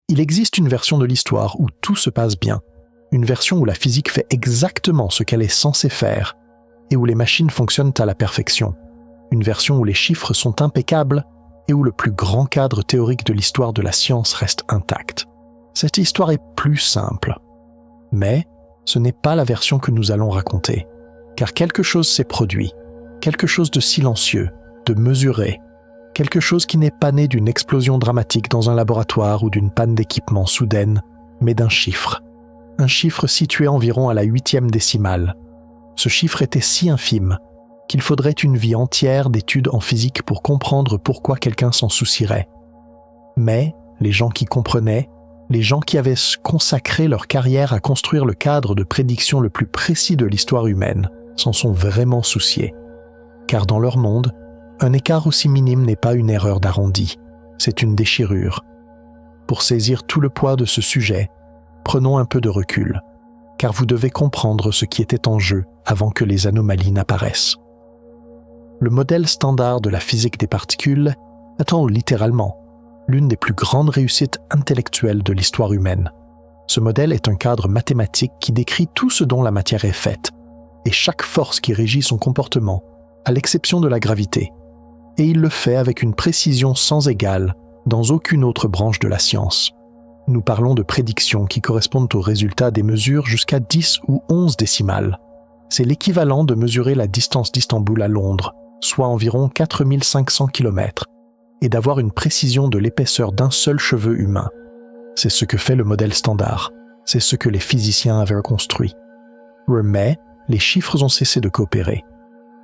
Il existe une version de l'histoire où tout se passe bien, une version où la physique fait exactement ce qu'elle est censée faire et où les machines fonctionnent à la perfection, une version où les chiffres sont impeccables et où le plus grand cadre théorique de l'histoire de la science reste intact. Cette histoire est plus simple. Mais ce n'est pas la version que nous allons raconter, car quelque chose s'est produit, quelque chose de silencieux, de mesuré, quelque chose qui n'est pas né d'une explosion dramatique dans un laboratoire ou d'une panne d'équipement soudaine, mais d'un chiffre. Un chiffre situé environ à la 8e décimale. Ce chiffre était si infime qu'il faudrait une vie entière d'études en physique pour comprendre pourquoi quelqu'un s'en soucierait. Mais les gens qui comprenaient, les gens qui avaient consacré leur carrière à construire le cadre de prédiction le plus précis de l'histoire humaine, s'en sont vraiment souciés. Car dans leur monde, un écart aussi minime n'est pas une erreur d'arrondi, c'est une déchirure. Pour saisir tout le poids de ce sujet, prenons un peu de recul, car vous devez comprendre ce qui était en jeu avant que les anomalies n'apparaissent. Le modèle standard de la physique des particules est littéralement l'une des plus grandes réussites intellectuelles de l'histoire humaine. Ce modèle est un cadre mathématique qui décrit tout ce dont la matière est faite, et chaque force qui régit son comportement, à l'exception de la gravité. Et il le fait avec une précision sans égale dans aucune autre branche de la science. Nous parlons de prédictions qui correspondent aux résultats des mesures jusqu'à 10 ou 11 décimales. C'est l'équivalent de mesurer la distance d'Istanbul à Londres, soit environ 4500 km, et d'avoir une précision de l'épaisseur d'un seul cheveu humain. C'est ce que fait le modèle standard. C'est ce que les physiciens avaient construit. Mais les chiffres ont cessé de coopérer.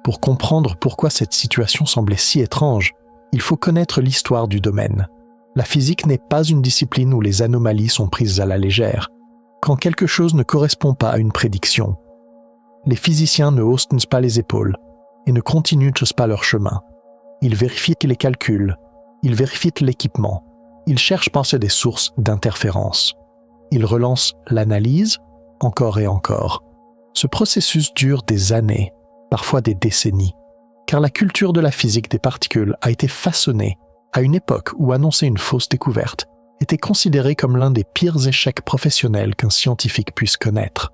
Pour comprendre pourquoi cette situation semblait si étrange, il faut connaître l'histoire du domaine. La physique n'est pas une discipline où les anomalies sont prises à la légère. Quand quelque chose ne correspond pas à une prédiction, les physiciens ne haussent pas les épaules et ne continuent pas leur chemin. Ils vérifient les calculs, ils vérifient l'équipement, ils cherchent par des sources d'interférences. Ils relancent l'analyse encore et encore. Ce processus dure des années, parfois des décennies, car la culture de la physique des particules a été façonnée à une époque où annoncer une fausse découverte était considéré comme l'un des pires échecs professionnels qu'un scientifique puisse connaître.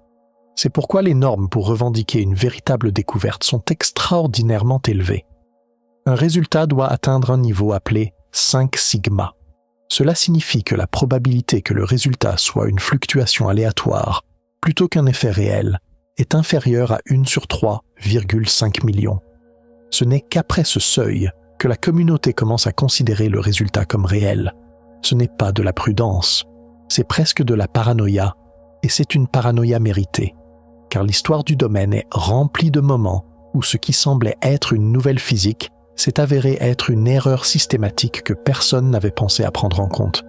C'est pourquoi les normes pour revendiquer une véritable découverte sont extraordinairement élevées. Un résultat doit atteindre un niveau appelé 5 sigma. Cela signifie que la probabilité que le résultat soit une fluctuation aléatoire, plutôt qu'un effet réel, est inférieure à 1 sur 3,5 millions. Ce n'est qu'après ce seuil que la communauté commence à considérer le résultat comme réel. Ce n'est pas de la prudence, c'est presque de la paranoïa, et c'est une paranoïa méritée, car l'histoire du domaine est remplie de moments où ce qui semblait être une nouvelle physique s'est avéré être une erreur systématique que personne n'avait pensé à prendre en compte.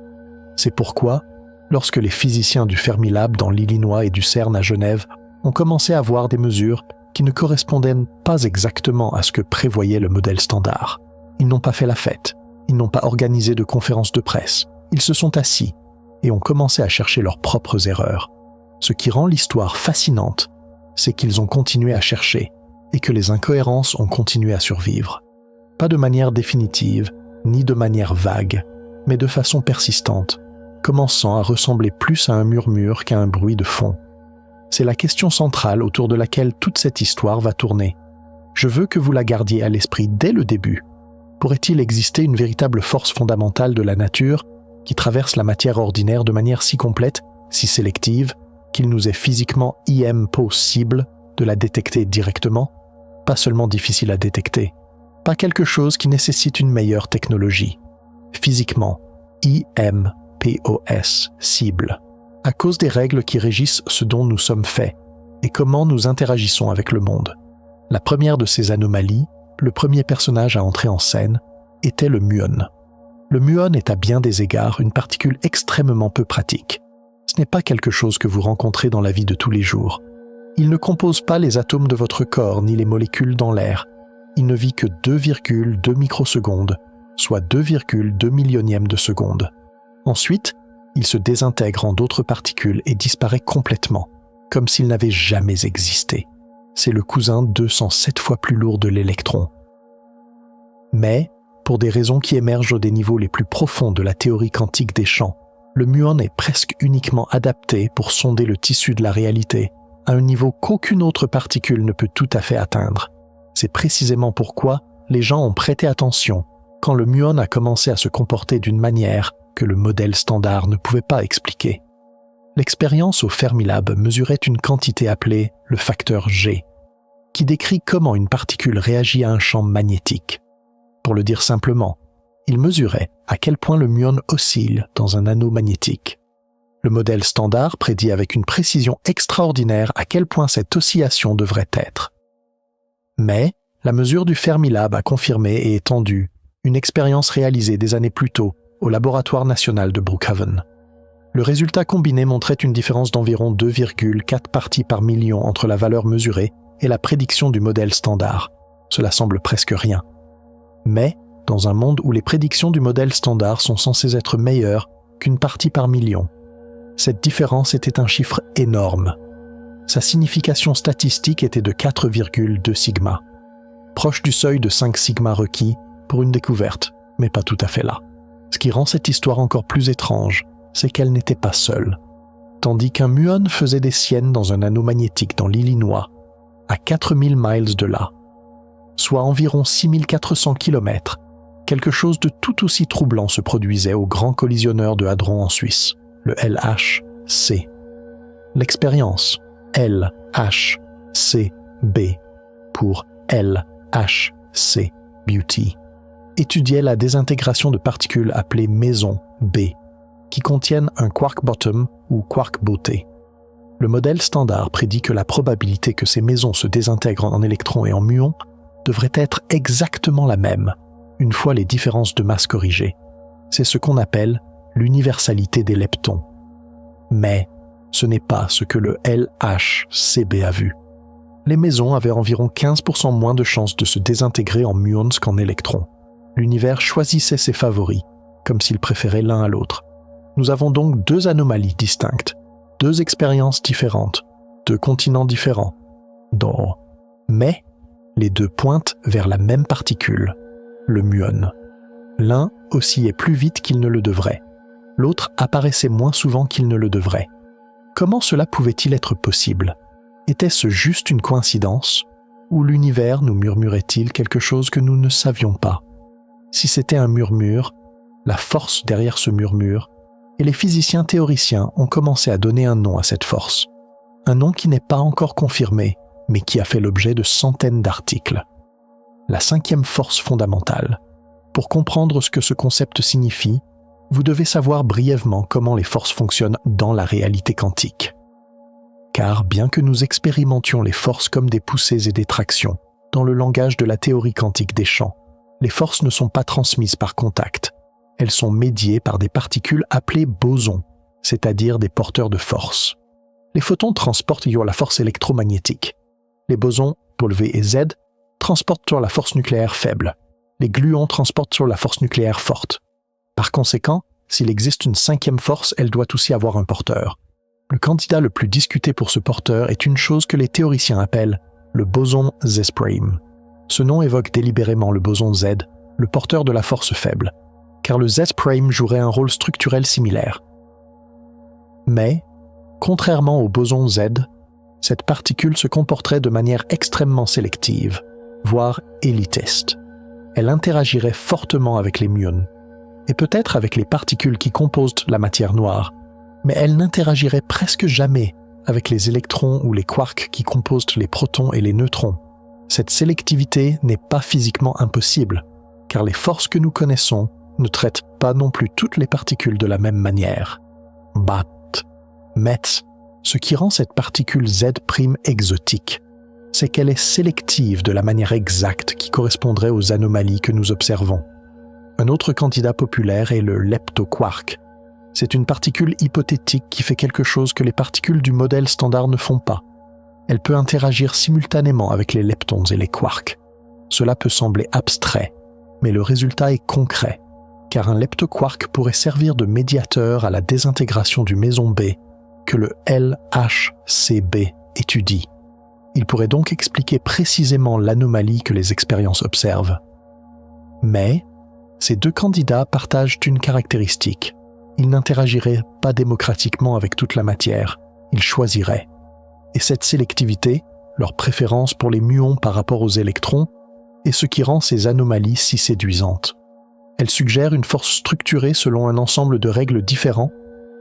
C'est pourquoi, lorsque les physiciens du Fermilab dans l'Illinois et du CERN à Genève ont commencé à voir des mesures qui ne correspondaient pas exactement à ce que prévoyait le modèle standard, ils n'ont pas fait la fête, ils n'ont pas organisé de conférences de presse, ils se sont assis et ont commencé à chercher leurs propres erreurs. Ce qui rend l'histoire fascinante, c'est qu'ils ont continué à chercher et que les incohérences ont continué à survivre. Pas de manière définitive, ni de manière vague, mais de façon persistante, commençant à ressembler plus à un murmure qu'à un bruit de fond. C'est la question centrale autour de laquelle toute cette histoire va tourner. Je veux que vous la gardiez à l'esprit dès le début. Pourrait-il exister une véritable force fondamentale de la nature qui traverse la matière ordinaire de manière si complète, si sélective, qu'il nous est physiquement impossible de la détecter directement? Pas seulement difficile à détecter, pas quelque chose qui nécessite une meilleure technologie. Physiquement, impossible, à cause des règles qui régissent ce dont nous sommes faits et comment nous interagissons avec le monde. La première de ces anomalies, le premier personnage à entrer en scène, était le muon. Le muon est à bien des égards une particule extrêmement peu pratique. Ce n'est pas quelque chose que vous rencontrez dans la vie de tous les jours. Il ne compose pas les atomes de votre corps ni les molécules dans l'air. Il ne vit que 2,2 microsecondes, soit 2,2 millionièmes de seconde. Ensuite, il se désintègre en d'autres particules et disparaît complètement, comme s'il n'avait jamais existé. C'est le cousin 207 fois plus lourd de l'électron. Mais, pour des raisons qui émergent des niveaux les plus profonds de la théorie quantique des champs, le muon est presque uniquement adapté pour sonder le tissu de la réalité, à un niveau qu'aucune autre particule ne peut tout à fait atteindre. C'est précisément pourquoi les gens ont prêté attention quand le muon a commencé à se comporter d'une manière que le modèle standard ne pouvait pas expliquer. L'expérience au Fermilab mesurait une quantité appelée le facteur G, qui décrit comment une particule réagit à un champ magnétique. Pour le dire simplement, il mesurait à quel point le muon oscille dans un anneau magnétique. Le modèle standard prédit avec une précision extraordinaire à quel point cette oscillation devrait être. Mais la mesure du Fermilab a confirmé et étendu une expérience réalisée des années plus tôt au laboratoire national de Brookhaven. Le résultat combiné montrait une différence d'environ 2,4 parties par million entre la valeur mesurée et la prédiction du modèle standard. Cela semble presque rien. Mais, dans un monde où les prédictions du modèle standard sont censées être meilleures qu'une partie par million, cette différence était un chiffre énorme. Sa signification statistique était de 4,2 sigma, proche du seuil de 5 sigma requis pour une découverte, mais pas tout à fait là. Ce qui rend cette histoire encore plus étrange, c'est qu'elle n'était pas seule. Tandis qu'un muon faisait des siennes dans un anneau magnétique dans l'Illinois, à 4000 miles de là, soit environ 6400 km, quelque chose de tout aussi troublant se produisait au grand collisionneur de Hadron en Suisse, le LHC. L'expérience LHCb pour LHC Beauty étudiait la désintégration de particules appelées mésons B, qui contiennent un quark bottom ou quark beauté. Le modèle standard prédit que la probabilité que ces mésons se désintègrent en électrons et en muons devrait être exactement la même, une fois les différences de masse corrigées. C'est ce qu'on appelle l'universalité des leptons. Mais ce n'est pas ce que le LHCb a vu. Les mésons avaient environ 15% moins de chances de se désintégrer en muons qu'en électrons. L'univers choisissait ses favoris, comme s'il préférait l'un à l'autre. Nous avons donc deux anomalies distinctes, deux expériences différentes, deux continents différents. Mais les deux pointent vers la même particule, le muon. L'un oscillait plus vite qu'il ne le devrait. L'autre apparaissait moins souvent qu'il ne le devrait. Comment cela pouvait-il être possible? Était-ce juste une coïncidence? Ou l'univers nous murmurait-il quelque chose que nous ne savions pas? Si c'était un murmure, la force derrière ce murmure, et les physiciens théoriciens ont commencé à donner un nom à cette force. Un nom qui n'est pas encore confirmé, mais qui a fait l'objet de centaines d'articles. La cinquième force fondamentale. Pour comprendre ce que ce concept signifie, vous devez savoir brièvement comment les forces fonctionnent dans la réalité quantique. Car bien que nous expérimentions les forces comme des poussées et des tractions, dans le langage de la théorie quantique des champs, les forces ne sont pas transmises par contact. Elles sont médiées par des particules appelées bosons, c'est-à-dire des porteurs de force. Les photons transportent la force électromagnétique. Les bosons, W et Z, transportent la force nucléaire faible. Les gluons transportent la force nucléaire forte. Par conséquent, s'il existe une cinquième force, elle doit aussi avoir un porteur. Le candidat le plus discuté pour ce porteur est une chose que les théoriciens appellent le boson Z'. Ce nom évoque délibérément le boson Z, le porteur de la force faible, car le Z' jouerait un rôle structurel similaire. Mais, contrairement au boson Z, cette particule se comporterait de manière extrêmement sélective, voire élitiste. Elle interagirait fortement avec les muons, et peut-être avec les particules qui composent la matière noire, mais elle n'interagirait presque jamais avec les électrons ou les quarks qui composent les protons et les neutrons. Cette sélectivité n'est pas physiquement impossible, car les forces que nous connaissons ne traitent pas non plus toutes les particules de la même manière. Mais ce qui rend cette particule Z' exotique, c'est qu'elle est sélective de la manière exacte qui correspondrait aux anomalies que nous observons. Un autre candidat populaire est le leptoquark. C'est une particule hypothétique qui fait quelque chose que les particules du modèle standard ne font pas. Elle peut interagir simultanément avec les leptons et les quarks. Cela peut sembler abstrait, mais le résultat est concret, car un leptoquark pourrait servir de médiateur à la désintégration du méson B que le LHCb étudie. Il pourrait donc expliquer précisément l'anomalie que les expériences observent. Mais ces deux candidats partagent une caractéristique. ils n'interagiraient pas démocratiquement avec toute la matière, ils choisiraient. Et cette sélectivité, leur préférence pour les muons par rapport aux électrons, est ce qui rend ces anomalies si séduisantes. Elles suggèrent une force structurée selon un ensemble de règles différents,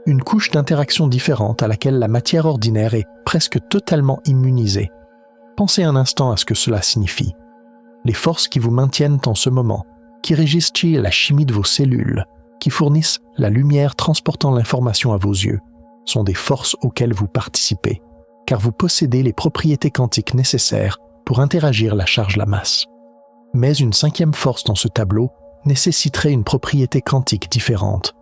une couche d'interaction différente à laquelle la matière ordinaire est presque totalement immunisée. Pensez un instant à ce que cela signifie. Les forces qui vous maintiennent en ce moment, qui régissent la chimie de vos cellules, qui fournissent la lumière transportant l'information à vos yeux, sont des forces auxquelles vous participez, car vous possédez les propriétés quantiques nécessaires pour interagir la charge-la-masse. Mais une cinquième force dans ce tableau nécessiterait une propriété quantique différente.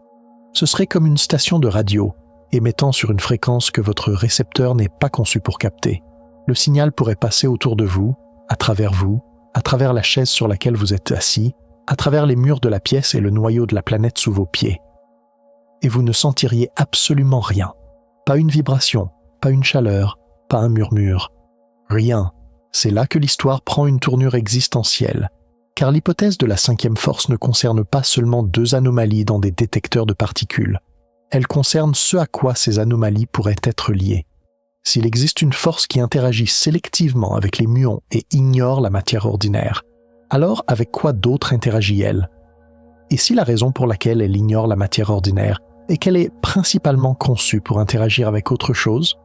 Ce serait comme une station de radio, émettant sur une fréquence que votre récepteur n'est pas conçu pour capter. Le signal pourrait passer autour de vous, à travers la chaise sur laquelle vous êtes assis, à travers les murs de la pièce et le noyau de la planète sous vos pieds. Et vous ne sentiriez absolument rien. Pas une vibration, pas une chaleur, pas un murmure. Rien. C'est là que l'histoire prend une tournure existentielle. Car l'hypothèse de la cinquième force ne concerne pas seulement deux anomalies dans des détecteurs de particules. Elle concerne ce à quoi ces anomalies pourraient être liées. S'il existe une force qui interagit sélectivement avec les muons et ignore la matière ordinaire, alors avec quoi d'autre interagit-elle? Et si la raison pour laquelle elle ignore la matière ordinaire est qu'elle est principalement conçue pour interagir avec autre chose,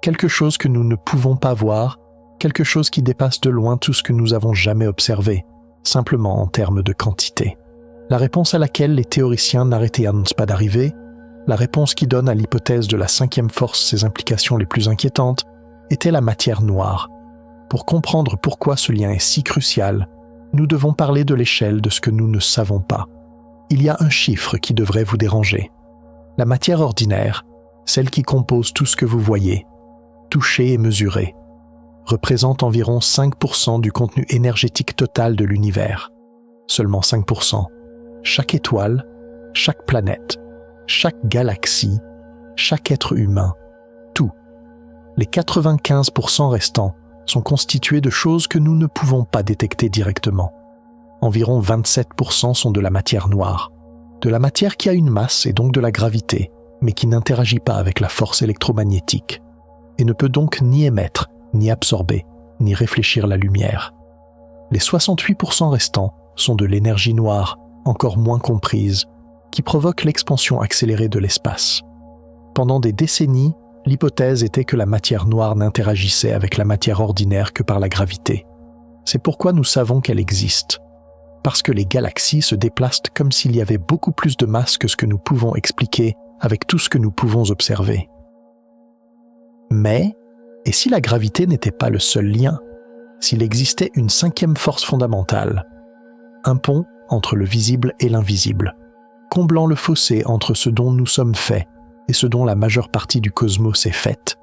quelque chose que nous ne pouvons pas voir, quelque chose qui dépasse de loin tout ce que nous avons jamais observé, simplement en termes de quantité. La réponse à laquelle les théoriciens n'arrêtaient pas d'arriver, la réponse qui donne à l'hypothèse de la cinquième force ses implications les plus inquiétantes, était la matière noire. Pour comprendre pourquoi ce lien est si crucial, nous devons parler de l'échelle de ce que nous ne savons pas. Il y a un chiffre qui devrait vous déranger. La matière ordinaire, celle qui compose tout ce que vous voyez, toucher et mesurer, représente environ 5% du contenu énergétique total de l'univers. Seulement 5%. Chaque étoile, chaque planète, chaque galaxie, chaque être humain, tout. Les 95% restants sont constitués de choses que nous ne pouvons pas détecter directement. Environ 27% sont de la matière noire, de la matière qui a une masse et donc de la gravité, mais qui n'interagit pas avec la force électromagnétique, et ne peut donc ni émettre, ni absorber, ni réfléchir la lumière. Les 68% restants sont de l'énergie noire, encore moins comprise, qui provoque l'expansion accélérée de l'espace. Pendant des décennies, l'hypothèse était que la matière noire n'interagissait avec la matière ordinaire que par la gravité. C'est pourquoi nous savons qu'elle existe. Parce que les galaxies se déplacent comme s'il y avait beaucoup plus de masse que ce que nous pouvons expliquer avec tout ce que nous pouvons observer. Mais, et si la gravité n'était pas le seul lien, s'il existait une cinquième force fondamentale, un pont entre le visible et l'invisible, comblant le fossé entre ce dont nous sommes faits et ce dont la majeure partie du cosmos est faite,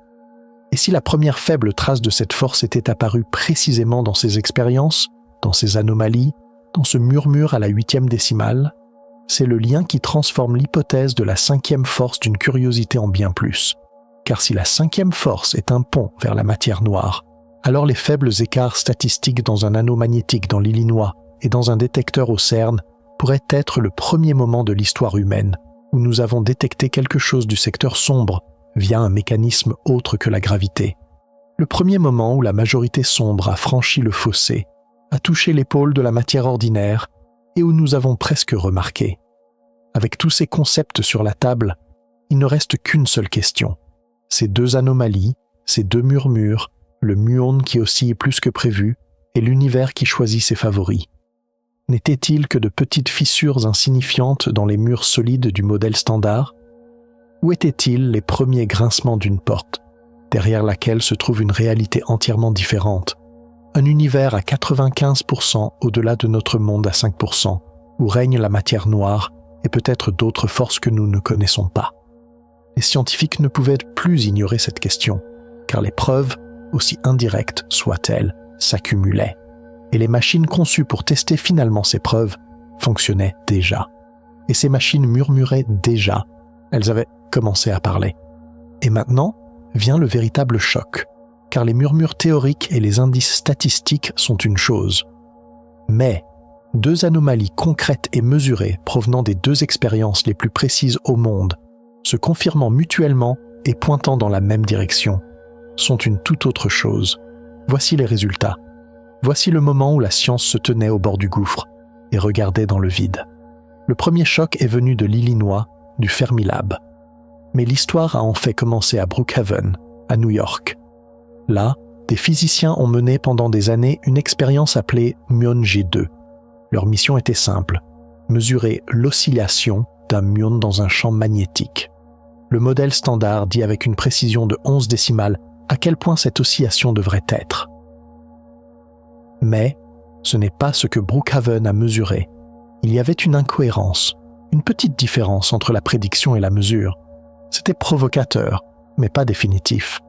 et si la première faible trace de cette force était apparue précisément dans ces expériences, dans ces anomalies, dans ce murmure à la 8e décimale, c'est le lien qui transforme l'hypothèse de la cinquième force d'une curiosité en bien plus. Car si la cinquième force est un pont vers la matière noire, alors les faibles écarts statistiques dans un anneau magnétique dans l'Illinois et dans un détecteur au CERN pourraient être le premier moment de l'histoire humaine où nous avons détecté quelque chose du secteur sombre via un mécanisme autre que la gravité. Le premier moment où la majorité sombre a franchi le fossé, a touché l'épaule de la matière ordinaire et où nous avons presque remarqué. Avec tous ces concepts sur la table, il ne reste qu'une seule question. Ces deux anomalies, ces deux murmures, le muon qui oscille plus que prévu et l'univers qui choisit ses favoris. N'étaient-ils que de petites fissures insignifiantes dans les murs solides du modèle standard? Ou étaient-ils les premiers grincements d'une porte, derrière laquelle se trouve une réalité entièrement différente, un univers à 95% au-delà de notre monde à 5%, où règne la matière noire et peut-être d'autres forces que nous ne connaissons pas? Les scientifiques ne pouvaient plus ignorer cette question, car les preuves, aussi indirectes soient-elles, s'accumulaient. Et les machines conçues pour tester finalement ces preuves fonctionnaient déjà. Et ces machines murmuraient déjà. Elles avaient commencé à parler. Et maintenant vient le véritable choc, car les murmures théoriques et les indices statistiques sont une chose. Mais 2 anomalies concrètes et mesurées provenant des 2 expériences les plus précises au monde, se confirmant mutuellement et pointant dans la même direction, sont une toute autre chose. Voici les résultats. Voici le moment où la science se tenait au bord du gouffre et regardait dans le vide. Le premier choc est venu de l'Illinois, du Fermilab. Mais l'histoire a en fait commencé à Brookhaven, à New York. Là, des physiciens ont mené pendant des années une expérience appelée muon G2. Leur mission était simple, mesurer l'oscillation d'un muon dans un champ magnétique. Le modèle standard dit avec une précision de 11 décimales à quel point cette oscillation devrait être. Mais ce n'est pas ce que Brookhaven a mesuré. Il y avait une incohérence, une petite différence entre la prédiction et la mesure. C'était provocateur, mais pas définitif,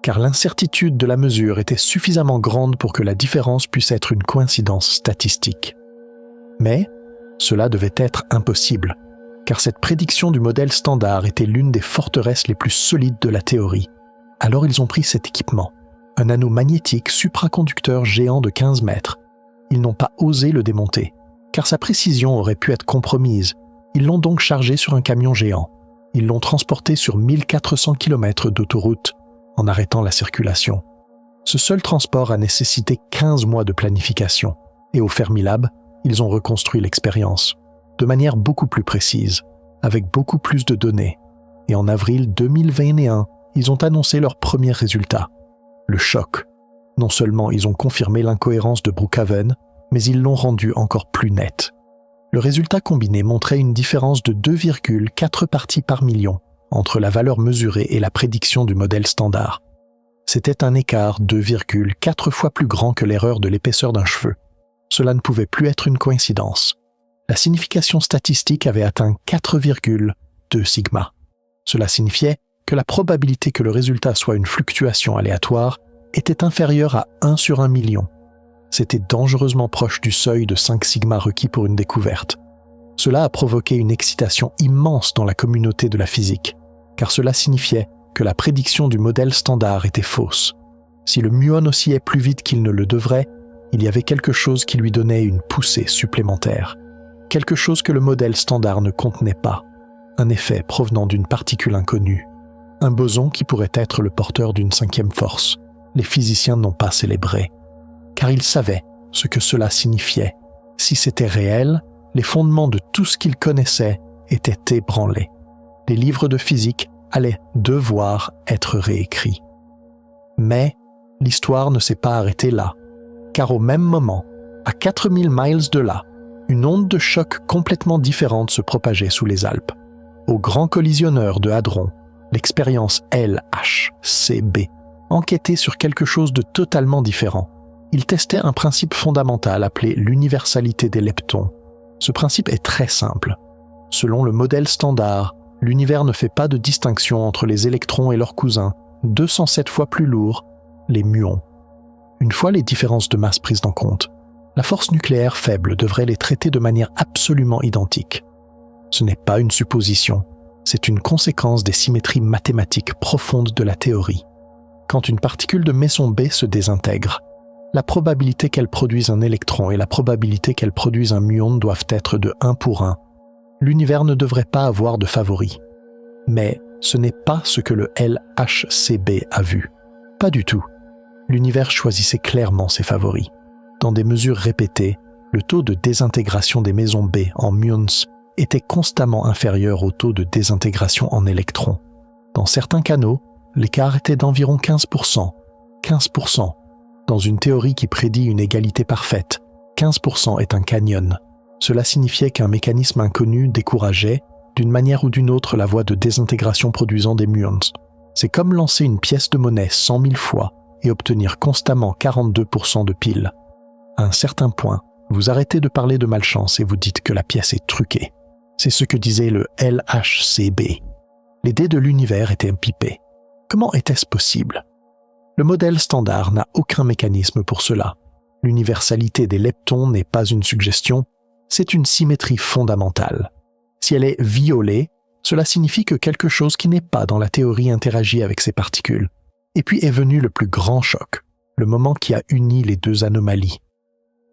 car l'incertitude de la mesure était suffisamment grande pour que la différence puisse être une coïncidence statistique. Mais cela devait être impossible, car cette prédiction du modèle standard était l'une des forteresses les plus solides de la théorie. Alors ils ont pris cet équipement, un anneau magnétique supraconducteur géant de 15 mètres. Ils n'ont pas osé le démonter, car sa précision aurait pu être compromise. Ils l'ont donc chargé sur un camion géant. Ils l'ont transporté sur 1400 km d'autoroute, en arrêtant la circulation. Ce seul transport a nécessité 15 mois de planification, et au Fermilab, ils ont reconstruit l'expérience, de manière beaucoup plus précise, avec beaucoup plus de données. Et en avril 2021, ils ont annoncé leurs premiers résultats. Le choc. Non seulement ils ont confirmé l'incohérence de Brookhaven, mais ils l'ont rendu encore plus net. Le résultat combiné montrait une différence de 2,4 parties par million entre la valeur mesurée et la prédiction du modèle standard. C'était un écart 2,4 fois plus grand que l'erreur de l'épaisseur d'un cheveu. Cela ne pouvait plus être une coïncidence. La signification statistique avait atteint 4,2 sigma. Cela signifiait que la probabilité que le résultat soit une fluctuation aléatoire était inférieure à 1 sur 1 million. C'était dangereusement proche du seuil de 5 sigma requis pour une découverte. Cela a provoqué une excitation immense dans la communauté de la physique, car cela signifiait que la prédiction du modèle standard était fausse. Si le muon oscillait plus vite qu'il ne le devrait, il y avait quelque chose qui lui donnait une poussée supplémentaire. Quelque chose que le modèle standard ne contenait pas. Un effet provenant d'une particule inconnue. Un boson qui pourrait être le porteur d'une 5e force. Les physiciens n'ont pas célébré. Car ils savaient ce que cela signifiait. Si c'était réel, les fondements de tout ce qu'ils connaissaient étaient ébranlés. Les livres de physique allaient devoir être réécrits. Mais l'histoire ne s'est pas arrêtée là, car au même moment, à 4000 miles de là, une onde de choc complètement différente se propageait sous les Alpes. Au grand collisionneur de Hadron, l'expérience LHCb enquêtait sur quelque chose de totalement différent. Il testait un principe fondamental appelé l'universalité des leptons. Ce principe est très simple. Selon le modèle standard, l'univers ne fait pas de distinction entre les électrons et leurs cousins, 207 fois plus lourds, les muons. Une fois les différences de masse prises en compte, la force nucléaire faible devrait les traiter de manière absolument identique. Ce n'est pas une supposition, c'est une conséquence des symétries mathématiques profondes de la théorie. Quand une particule de meson B se désintègre, la probabilité qu'elle produise un électron et la probabilité qu'elle produise un muon doivent être de 1 pour 1. L'univers ne devrait pas avoir de favoris. Mais ce n'est pas ce que le LHCb a vu. Pas du tout. L'univers choisissait clairement ses favoris. Dans des mesures répétées, le taux de désintégration des mesons B en muons était constamment inférieur au taux de désintégration en électrons. Dans certains canaux, l'écart était d'environ 15%. 15%. Dans une théorie qui prédit une égalité parfaite, 15% est un canyon. Cela signifiait qu'un mécanisme inconnu décourageait, d'une manière ou d'une autre, la voie de désintégration produisant des muons. C'est comme lancer une pièce de monnaie 100 000 fois et obtenir constamment 42% de pile. À un certain point, vous arrêtez de parler de malchance et vous dites que la pièce est truquée. C'est ce que disait le LHCb. Les dés de l'univers étaient impipés. Comment était-ce possible ? Le modèle standard n'a aucun mécanisme pour cela. L'universalité des leptons n'est pas une suggestion, c'est une symétrie fondamentale. Si elle est violée, cela signifie que quelque chose qui n'est pas dans la théorie interagit avec ces particules. Et puis est venu le plus grand choc, le moment qui a uni les deux anomalies.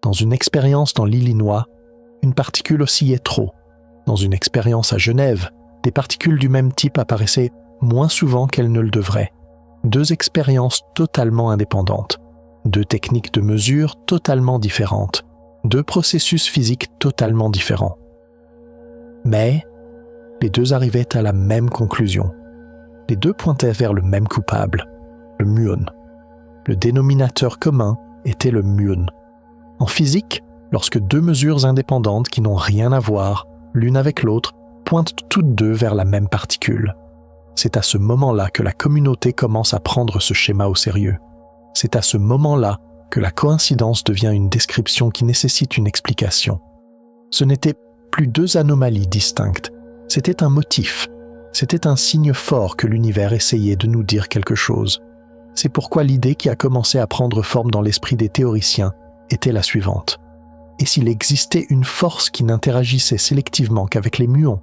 Dans une expérience dans l'Illinois, une particule oscillait trop. Dans une expérience à Genève, des particules du même type apparaissaient moins souvent qu'elles ne le devraient. 2 expériences totalement indépendantes, 2 techniques de mesure totalement différentes, 2 processus physiques totalement différents. Mais les 2 arrivaient à la même conclusion. Les 2 pointaient vers le même coupable, le muon. Le dénominateur commun était le muon. En physique, lorsque 2 mesures indépendantes qui n'ont rien à voir, l'une avec l'autre, pointent toutes 2 vers la même particule. C'est à ce moment-là que la communauté commence à prendre ce schéma au sérieux. C'est à ce moment-là que la coïncidence devient une description qui nécessite une explication. Ce n'était plus 2 anomalies distinctes, c'était un motif, c'était un signe fort que l'univers essayait de nous dire quelque chose. C'est pourquoi l'idée qui a commencé à prendre forme dans l'esprit des théoriciens était la suivante. Et s'il existait une force qui n'interagissait sélectivement qu'avec les muons?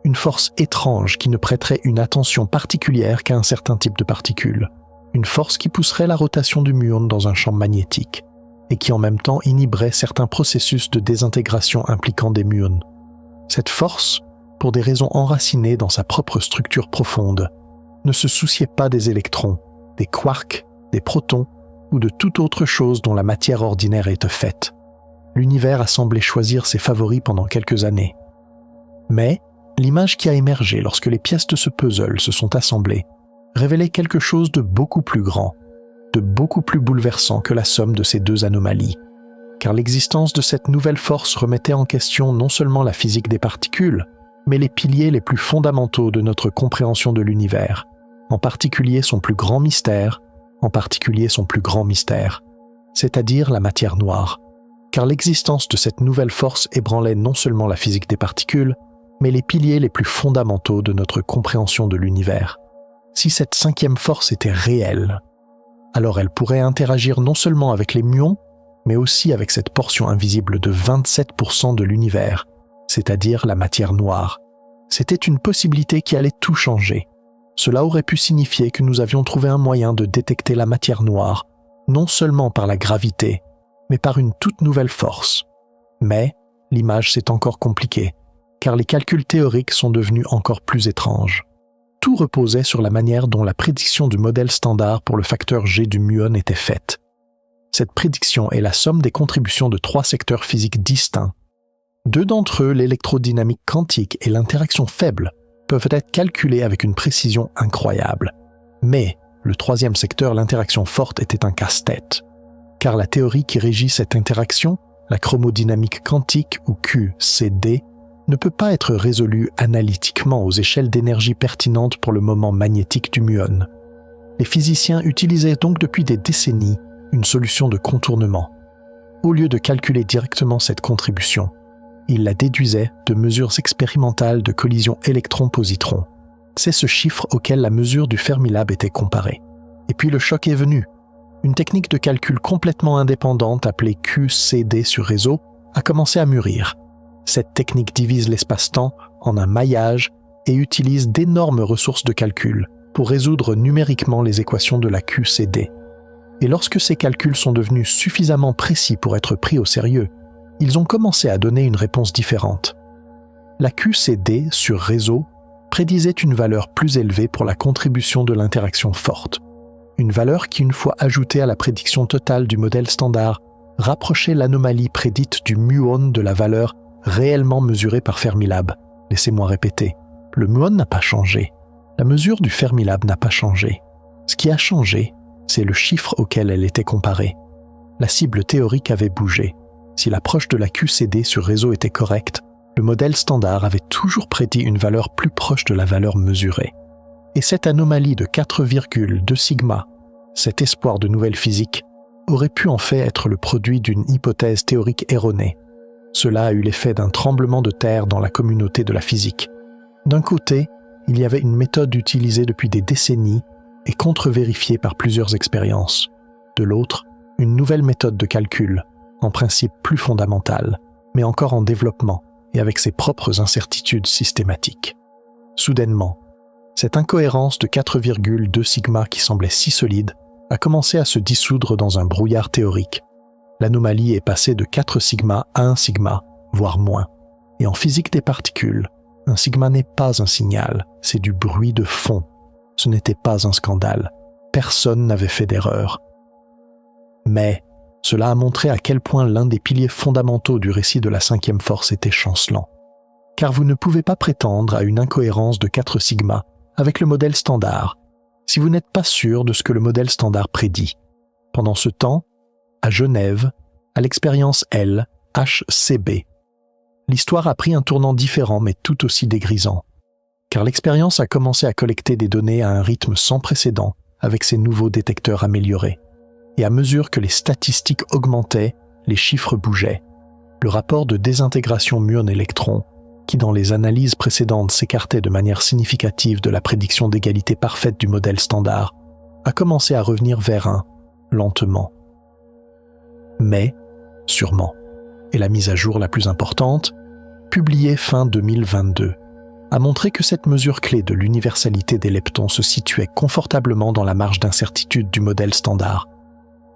Une force étrange qui ne prêterait une attention particulière qu'à un certain type de particules. Une force qui pousserait la rotation du muon dans un champ magnétique et qui en même temps inhiberait certains processus de désintégration impliquant des muons. Cette force, pour des raisons enracinées dans sa propre structure profonde, ne se souciait pas des électrons, des quarks, des protons ou de toute autre chose dont la matière ordinaire est faite. L'univers a semblé choisir ses favoris pendant quelques années. Mais l'image qui a émergé lorsque les pièces de ce puzzle se sont assemblées révélait quelque chose de beaucoup plus grand, de beaucoup plus bouleversant que la somme de ces 2 anomalies. Car l'existence de cette nouvelle force remettait en question non seulement la physique des particules, mais les piliers les plus fondamentaux de notre compréhension de l'univers, en particulier son plus grand mystère, c'est-à-dire la matière noire. Car l'existence de cette nouvelle force ébranlait non seulement la physique des particules, mais les piliers les plus fondamentaux de notre compréhension de l'univers. Si cette 5e force était réelle, alors elle pourrait interagir non seulement avec les muons, mais aussi avec cette portion invisible de 27% de l'univers, c'est-à-dire la matière noire. C'était une possibilité qui allait tout changer. Cela aurait pu signifier que nous avions trouvé un moyen de détecter la matière noire, non seulement par la gravité, mais par une toute nouvelle force. Mais l'image s'est encore compliquée, car les calculs théoriques sont devenus encore plus étranges. Tout reposait sur la manière dont la prédiction du modèle standard pour le facteur G du muon était faite. Cette prédiction est la somme des contributions de 3 secteurs physiques distincts. 2 d'entre eux, l'électrodynamique quantique et l'interaction faible, peuvent être calculés avec une précision incroyable. Mais le 3e secteur, l'interaction forte, était un casse-tête. Car la théorie qui régit cette interaction, la chromodynamique quantique ou QCD, ne peut pas être résolue analytiquement aux échelles d'énergie pertinentes pour le moment magnétique du muon. Les physiciens utilisaient donc depuis des décennies une solution de contournement. Au lieu de calculer directement cette contribution, ils la déduisaient de mesures expérimentales de collision électron-positron. C'est ce chiffre auquel la mesure du Fermilab était comparée. Et puis le choc est venu. Une technique de calcul complètement indépendante appelée QCD sur réseau a commencé à mûrir. Cette technique divise l'espace-temps en un maillage et utilise d'énormes ressources de calcul pour résoudre numériquement les équations de la QCD. Et lorsque ces calculs sont devenus suffisamment précis pour être pris au sérieux, ils ont commencé à donner une réponse différente. La QCD sur réseau prédisait une valeur plus élevée pour la contribution de l'interaction forte. Une valeur qui, une fois ajoutée à la prédiction totale du modèle standard, rapprochait l'anomalie prédite du muon de la valeur réellement mesurée par Fermilab. Laissez-moi répéter, le muon n'a pas changé. La mesure du Fermilab n'a pas changé. Ce qui a changé, c'est le chiffre auquel elle était comparée. La cible théorique avait bougé. Si l'approche de la QCD sur réseau était correcte, le modèle standard avait toujours prédit une valeur plus proche de la valeur mesurée. Et cette anomalie de 4,2 sigma, cet espoir de nouvelle physique, aurait pu en fait être le produit d'une hypothèse théorique erronée. Cela a eu l'effet d'un tremblement de terre dans la communauté de la physique. D'un côté, il y avait une méthode utilisée depuis des décennies et contre-vérifiée par plusieurs expériences. De l'autre, une nouvelle méthode de calcul, en principe plus fondamentale, mais encore en développement et avec ses propres incertitudes systématiques. Soudainement, cette incohérence de 4,2 sigma qui semblait si solide a commencé à se dissoudre dans un brouillard théorique. L'anomalie est passée de 4 sigma à 1 sigma, voire moins. Et en physique des particules, un sigma n'est pas un signal, c'est du bruit de fond. Ce n'était pas un scandale. Personne n'avait fait d'erreur. Mais cela a montré à quel point l'un des piliers fondamentaux du récit de la cinquième force était chancelant. Car vous ne pouvez pas prétendre à une incohérence de 4 sigma avec le modèle standard, si vous n'êtes pas sûr de ce que le modèle standard prédit. Pendant ce temps, à Genève, à l'expérience L, HCB, l'histoire a pris un tournant différent mais tout aussi dégrisant, car l'expérience a commencé à collecter des données à un rythme sans précédent avec ses nouveaux détecteurs améliorés. Et à mesure que les statistiques augmentaient, les chiffres bougeaient. Le rapport de désintégration muon-électron, qui dans les analyses précédentes s'écartait de manière significative de la prédiction d'égalité parfaite du modèle standard, a commencé à revenir vers 1, lentement. Mais, sûrement, et la mise à jour la plus importante, publiée fin 2022, a montré que cette mesure clé de l'universalité des leptons se situait confortablement dans la marge d'incertitude du modèle standard.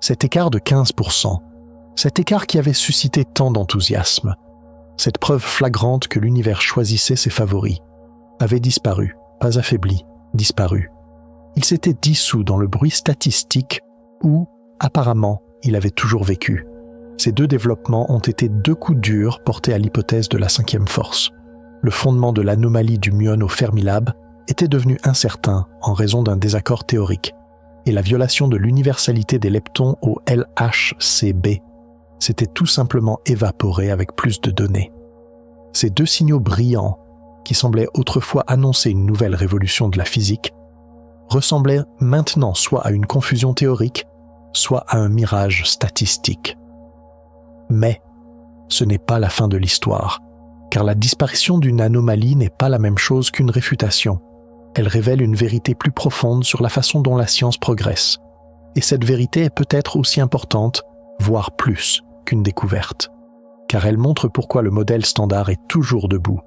Cet écart de 15%, cet écart qui avait suscité tant d'enthousiasme, cette preuve flagrante que l'univers choisissait ses favoris, avait disparu, pas affaibli, disparu. Il s'était dissous dans le bruit statistique où, apparemment, il avait toujours vécu. Ces deux développements ont été 2 coups durs portés à l'hypothèse de la cinquième force. Le fondement de l'anomalie du muon au Fermilab était devenu incertain en raison d'un désaccord théorique, et la violation de l'universalité des leptons au LHCb s'était tout simplement évaporée avec plus de données. Ces 2 signaux brillants, qui semblaient autrefois annoncer une nouvelle révolution de la physique, ressemblaient maintenant soit à une confusion théorique, soit à un mirage statistique. Mais ce n'est pas la fin de l'histoire, car la disparition d'une anomalie n'est pas la même chose qu'une réfutation. Elle révèle une vérité plus profonde sur la façon dont la science progresse. Et cette vérité est peut-être aussi importante, voire plus, qu'une découverte. Car elle montre pourquoi le modèle standard est toujours debout,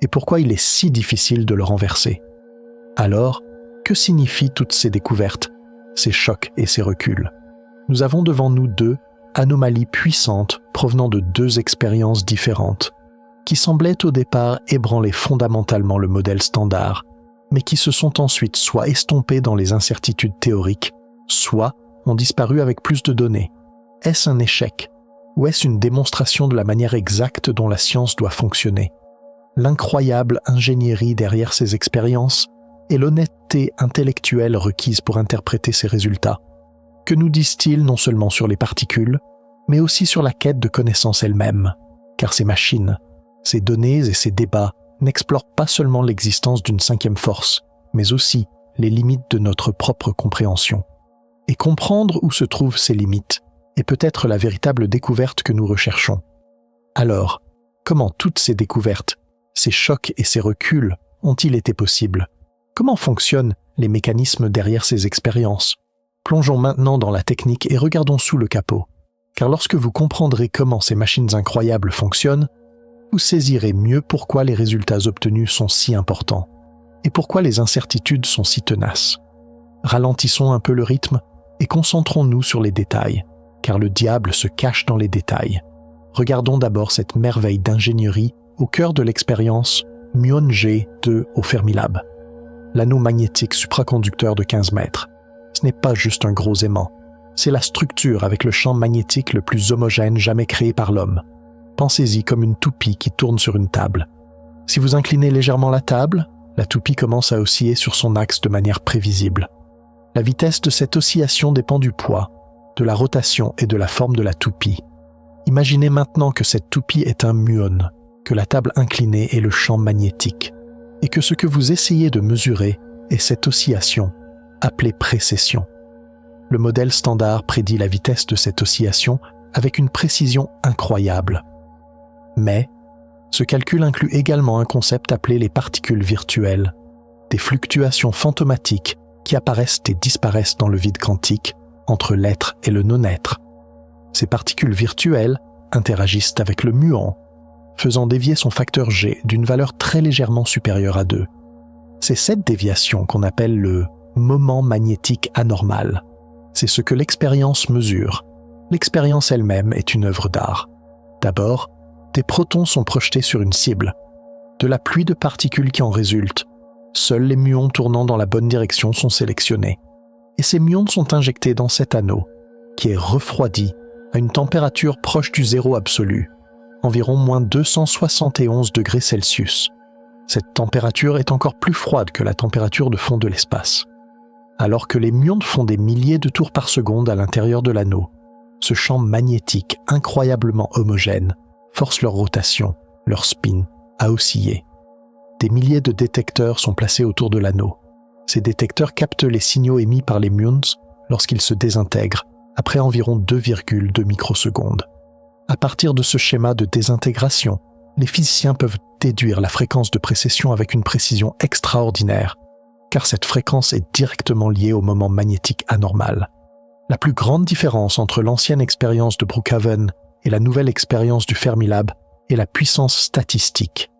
et pourquoi il est si difficile de le renverser. Alors, que signifient toutes ces découvertes, ces chocs et ces reculs? Nous avons devant nous 2 anomalies puissantes provenant de 2 expériences différentes, qui semblaient au départ ébranler fondamentalement le modèle standard, mais qui se sont ensuite soit estompées dans les incertitudes théoriques, soit ont disparu avec plus de données. Est-ce un échec? Ou est-ce une démonstration de la manière exacte dont la science doit fonctionner? L'incroyable ingénierie derrière ces expériences et l'honnêteté intellectuelle requise pour interpréter ces résultats. Que nous disent-ils non seulement sur les particules, mais aussi sur la quête de connaissance elle-même, car ces machines, ces données et ces débats n'explorent pas seulement l'existence d'une cinquième force, mais aussi les limites de notre propre compréhension. Et comprendre où se trouvent ces limites est peut-être la véritable découverte que nous recherchons. Alors, comment toutes ces découvertes, ces chocs et ces reculs ont-ils été possibles? Comment fonctionnent les mécanismes derrière ces expériences? Plongeons maintenant dans la technique et regardons sous le capot. Car lorsque vous comprendrez comment ces machines incroyables fonctionnent, vous saisirez mieux pourquoi les résultats obtenus sont si importants et pourquoi les incertitudes sont si tenaces. Ralentissons un peu le rythme et concentrons-nous sur les détails, car le diable se cache dans les détails. Regardons d'abord cette merveille d'ingénierie au cœur de l'expérience Muon G2 au Fermilab. L'anneau magnétique supraconducteur de 15 mètres. Ce n'est pas juste un gros aimant, c'est la structure avec le champ magnétique le plus homogène jamais créé par l'homme. Pensez-y comme une toupie qui tourne sur une table. Si vous inclinez légèrement la table, la toupie commence à osciller sur son axe de manière prévisible. La vitesse de cette oscillation dépend du poids, de la rotation et de la forme de la toupie. Imaginez maintenant que cette toupie est un muon, que la table inclinée est le champ magnétique, et que ce que vous essayez de mesurer est cette oscillation, appelée précession. Le modèle standard prédit la vitesse de cette oscillation avec une précision incroyable. Mais, ce calcul inclut également un concept appelé les particules virtuelles, des fluctuations fantomatiques qui apparaissent et disparaissent dans le vide quantique, entre l'être et le non-être. Ces particules virtuelles interagissent avec le muon, faisant dévier son facteur G d'une valeur très légèrement supérieure à 2. C'est cette déviation qu'on appelle le moment magnétique anormal. C'est ce que l'expérience mesure, l'expérience elle-même est une œuvre d'art. D'abord, des protons sont projetés sur une cible. De la pluie de particules qui en résulte, seuls les muons tournant dans la bonne direction sont sélectionnés. Et ces muons sont injectés dans cet anneau, qui est refroidi à une température proche du zéro absolu, environ moins 271 degrés Celsius. Cette température est encore plus froide que la température de fond de l'espace. Alors que les muons font des milliers de tours par seconde à l'intérieur de l'anneau, ce champ magnétique incroyablement homogène force leur rotation, leur spin, à osciller. Des milliers de détecteurs sont placés autour de l'anneau. Ces détecteurs captent les signaux émis par les muons lorsqu'ils se désintègrent après environ 2,2 microsecondes. À partir de ce schéma de désintégration, les physiciens peuvent déduire la fréquence de précession avec une précision extraordinaire, car cette fréquence est directement liée au moment magnétique anormal. La plus grande différence entre l'ancienne expérience de Brookhaven et la nouvelle expérience du Fermilab est la puissance statistique.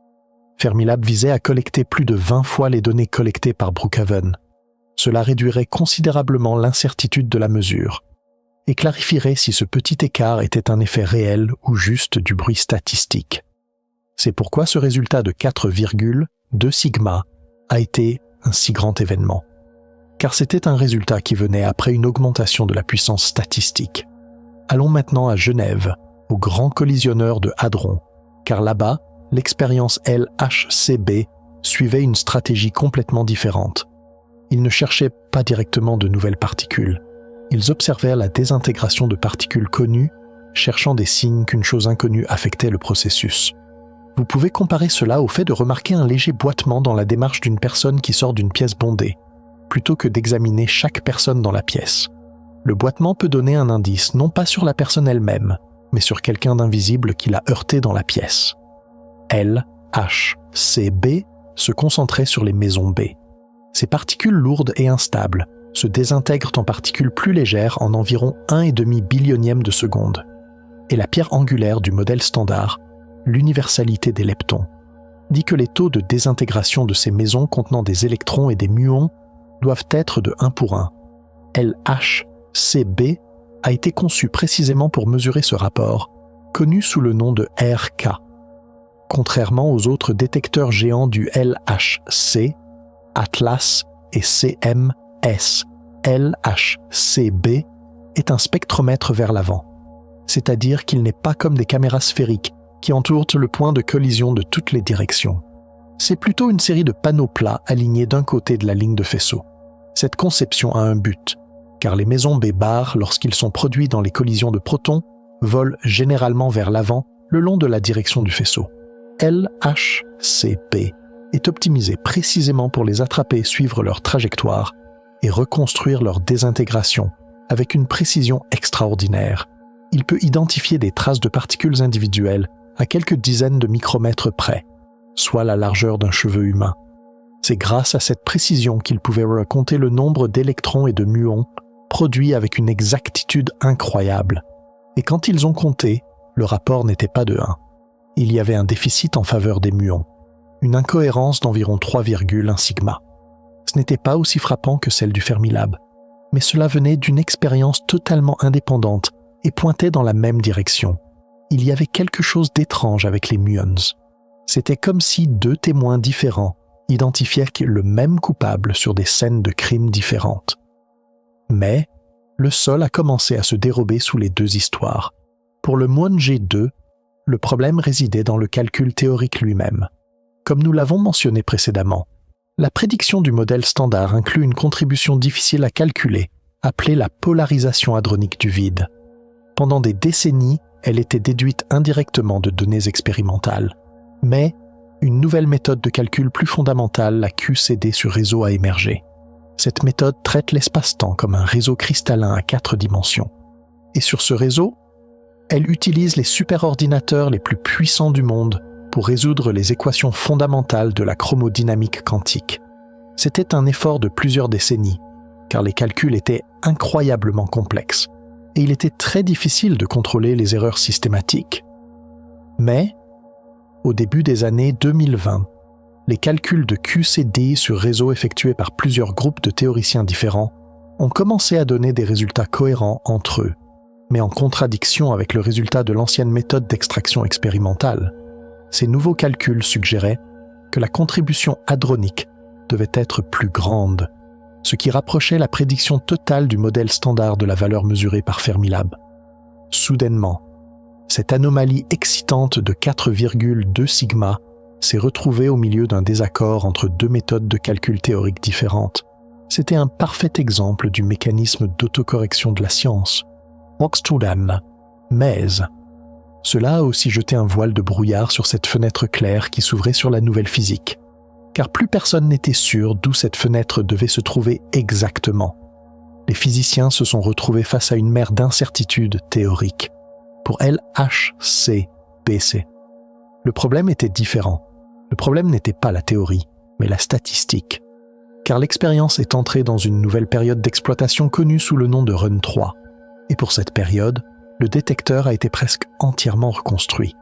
Fermilab visait à collecter plus de 20 fois les données collectées par Brookhaven. Cela réduirait considérablement l'incertitude de la mesure et clarifierait si ce petit écart était un effet réel ou juste du bruit statistique. C'est pourquoi ce résultat de 4,2 sigma a été un si grand événement, car c'était un résultat qui venait après une augmentation de la puissance statistique. Allons maintenant à Genève, au grand collisionneur de Hadron, car là-bas, l'expérience LHCb suivait une stratégie complètement différente. Ils ne cherchaient pas directement de nouvelles particules. Ils observèrent la désintégration de particules connues, cherchant des signes qu'une chose inconnue affectait le processus. Vous pouvez comparer cela au fait de remarquer un léger boitement dans la démarche d'une personne qui sort d'une pièce bondée, plutôt que d'examiner chaque personne dans la pièce. Le boitement peut donner un indice non pas sur la personne elle-même, mais sur quelqu'un d'invisible qui l'a heurté dans la pièce. LHCb se concentrait sur les mésons B. Ces particules lourdes et instables se désintègrent en particules plus légères en environ 1,5 billionième de seconde. Et la pierre angulaire du modèle standard, l'universalité des leptons, dit que les taux de désintégration de ces mésons contenant des électrons et des muons doivent être de 1 pour 1. LHCb a été conçu précisément pour mesurer ce rapport, connu sous le nom de RK. Contrairement aux autres détecteurs géants du LHC, Atlas et CMS, LHCb est un spectromètre vers l'avant, c'est-à-dire qu'il n'est pas comme des caméras sphériques qui entourent le point de collision de toutes les directions. C'est plutôt une série de panneaux plats alignés d'un côté de la ligne de faisceau. Cette conception a un but, car les mésons B bar, lorsqu'ils sont produits dans les collisions de protons, volent généralement vers l'avant le long de la direction du faisceau. LHCb est optimisé précisément pour les attraper, suivre leur trajectoire et reconstruire leur désintégration avec une précision extraordinaire. Il peut identifier des traces de particules individuelles à quelques dizaines de micromètres près, soit la largeur d'un cheveu humain. C'est grâce à cette précision qu'il pouvait raconter le nombre d'électrons et de muons produits avec une exactitude incroyable. Et quand ils ont compté, le rapport n'était pas de 1. Il y avait un déficit en faveur des muons, une incohérence d'environ 3,1 sigma. Ce n'était pas aussi frappant que celle du Fermilab, mais cela venait d'une expérience totalement indépendante et pointait dans la même direction. Il y avait quelque chose d'étrange avec les muons. C'était comme si deux témoins différents identifiaient le même coupable sur des scènes de crimes différentes. Mais le sol a commencé à se dérober sous les deux histoires. Pour le muon G2, le problème résidait dans le calcul théorique lui-même. Comme nous l'avons mentionné précédemment, la prédiction du modèle standard inclut une contribution difficile à calculer, appelée la polarisation hadronique du vide. Pendant des décennies, elle était déduite indirectement de données expérimentales. Mais une nouvelle méthode de calcul plus fondamentale, la QCD sur réseau, a émergé. Cette méthode traite l'espace-temps comme un réseau cristallin à 4 dimensions. Et sur ce réseau, elle utilise les superordinateurs les plus puissants du monde pour résoudre les équations fondamentales de la chromodynamique quantique. C'était un effort de plusieurs décennies, car les calculs étaient incroyablement complexes, et il était très difficile de contrôler les erreurs systématiques. Mais, au début des années 2020, les calculs de QCD sur réseau effectués par plusieurs groupes de théoriciens différents ont commencé à donner des résultats cohérents entre eux, mais en contradiction avec le résultat de l'ancienne méthode d'extraction expérimentale. Ces nouveaux calculs suggéraient que la contribution hadronique devait être plus grande, ce qui rapprochait la prédiction totale du modèle standard de la valeur mesurée par Fermilab. Soudainement, cette anomalie excitante de 4,2 sigma s'est retrouvée au milieu d'un désaccord entre deux méthodes de calcul théoriques différentes. C'était un parfait exemple du mécanisme d'autocorrection de la science. Mais cela a aussi jeté un voile de brouillard sur cette fenêtre claire qui s'ouvrait sur la nouvelle physique, car plus personne n'était sûr d'où cette fenêtre devait se trouver exactement. Les physiciens se sont retrouvés face à une mer d'incertitudes théoriques. Pour LHC-BC. Le problème était différent. Le problème n'était pas la théorie, mais la statistique. Car l'expérience est entrée dans une nouvelle période d'exploitation connue sous le nom de Run 3. Et pour cette période, le détecteur a été presque entièrement reconstruit.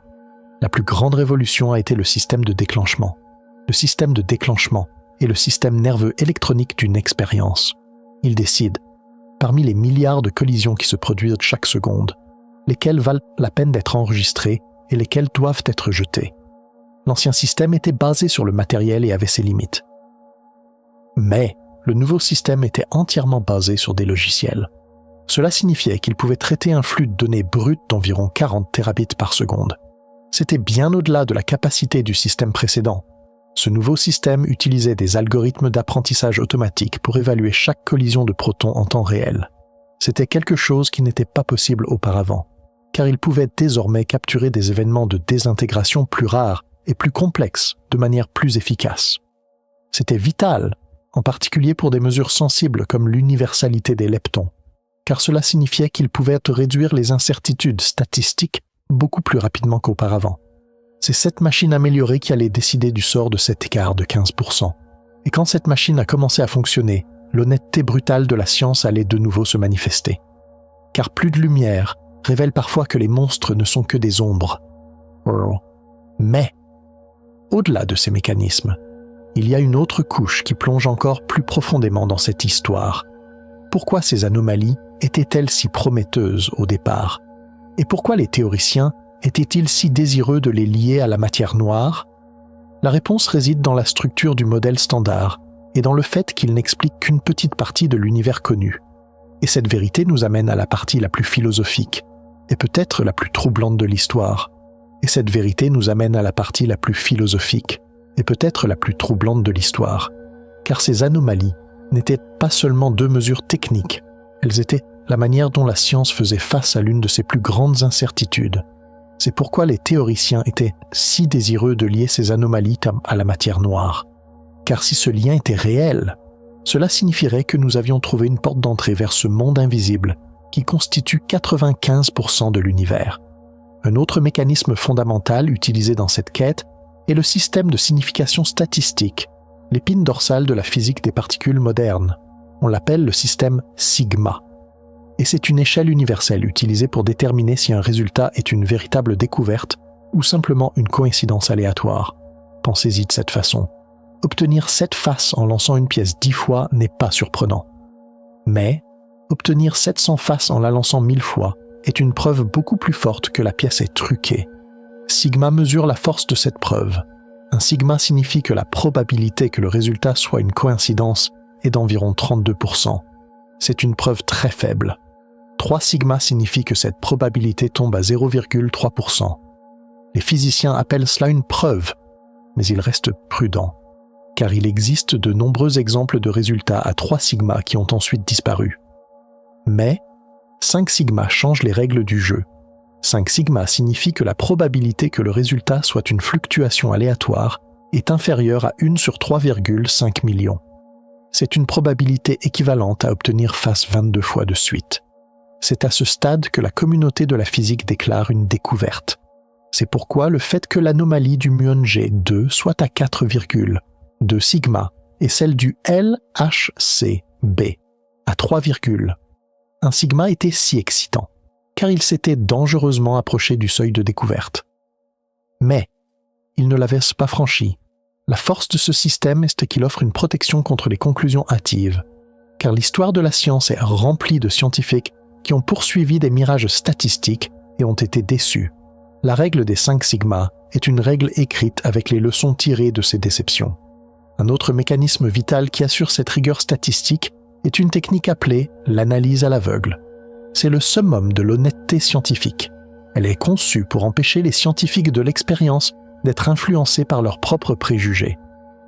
La plus grande révolution a été le système de déclenchement. Le système de déclenchement est le système nerveux électronique d'une expérience. Il décide, parmi les milliards de collisions qui se produisent chaque seconde, lesquelles valent la peine d'être enregistrées et lesquelles doivent être jetées. L'ancien système était basé sur le matériel et avait ses limites. Mais le nouveau système était entièrement basé sur des logiciels. Cela signifiait qu'il pouvait traiter un flux de données brut d'environ 40 terabits par seconde. C'était bien au-delà de la capacité du système précédent. Ce nouveau système utilisait des algorithmes d'apprentissage automatique pour évaluer chaque collision de protons en temps réel. C'était quelque chose qui n'était pas possible auparavant, car il pouvait désormais capturer des événements de désintégration plus rares et plus complexes de manière plus efficace. C'était vital, en particulier pour des mesures sensibles comme l'universalité des leptons, car cela signifiait qu'il pouvait réduire les incertitudes statistiques beaucoup plus rapidement qu'auparavant. C'est cette machine améliorée qui allait décider du sort de cet écart de 15%. Et quand cette machine a commencé à fonctionner, l'honnêteté brutale de la science allait de nouveau se manifester. Car plus de lumière révèle parfois que les monstres ne sont que des ombres. Mais, au-delà de ces mécanismes, il y a une autre couche qui plonge encore plus profondément dans cette histoire. Pourquoi ces anomalies étaient-elles si prometteuses au départ? Et pourquoi les théoriciens étaient-ils si désireux de les lier à la matière noire? La réponse réside dans la structure du modèle standard et dans le fait qu'il n'explique qu'une petite partie de l'univers connu. Et cette vérité nous amène à la partie la plus philosophique, et peut-être la plus troublante de l'histoire. Et cette vérité nous amène à la partie la plus philosophique, et peut-être la plus troublante de l'histoire. Car ces anomalies n'étaient pas seulement deux mesures techniques, elles étaient la manière dont la science faisait face à l'une de ses plus grandes incertitudes. C'est pourquoi les théoriciens étaient si désireux de lier ces anomalies à la matière noire. Car si ce lien était réel, cela signifierait que nous avions trouvé une porte d'entrée vers ce monde invisible qui constitue 95% de l'univers. Un autre mécanisme fondamental utilisé dans cette quête est le système de signification statistique, l'épine dorsale de la physique des particules modernes. On l'appelle le système sigma. Et c'est une échelle universelle utilisée pour déterminer si un résultat est une véritable découverte ou simplement une coïncidence aléatoire. Pensez-y de cette façon. Obtenir 7 faces en lançant une pièce 10 fois n'est pas surprenant. Mais, obtenir 700 faces en la lançant 1000 fois est une preuve beaucoup plus forte que la pièce est truquée. Sigma mesure la force de cette preuve. Un sigma signifie que la probabilité que le résultat soit une coïncidence est d'environ 32%. C'est une preuve très faible. 3 sigma signifie que cette probabilité tombe à 0,3%. Les physiciens appellent cela une preuve, mais ils restent prudents, car il existe de nombreux exemples de résultats à 3 sigma qui ont ensuite disparu. Mais 5 sigma changent les règles du jeu. 5 sigma signifie que la probabilité que le résultat soit une fluctuation aléatoire est inférieure à 1 sur 3,5 millions. C'est une probabilité équivalente à obtenir face 22 fois de suite. C'est à ce stade que la communauté de la physique déclare une découverte. C'est pourquoi le fait que l'anomalie du muon G2 soit à 4,2 sigma et celle du LHCb à 3,1 sigma était si excitant, car il s'était dangereusement approché du seuil de découverte. Mais il ne l'avait pas franchi. La force de ce système est qu'il offre une protection contre les conclusions hâtives, car l'histoire de la science est remplie de scientifiques qui ont poursuivi des mirages statistiques et ont été déçus. La règle des 5 sigma est une règle écrite avec les leçons tirées de ces déceptions. Un autre mécanisme vital qui assure cette rigueur statistique est une technique appelée l'analyse à l'aveugle. C'est le summum de l'honnêteté scientifique. Elle est conçue pour empêcher les scientifiques de l'expérience d'être influencés par leurs propres préjugés.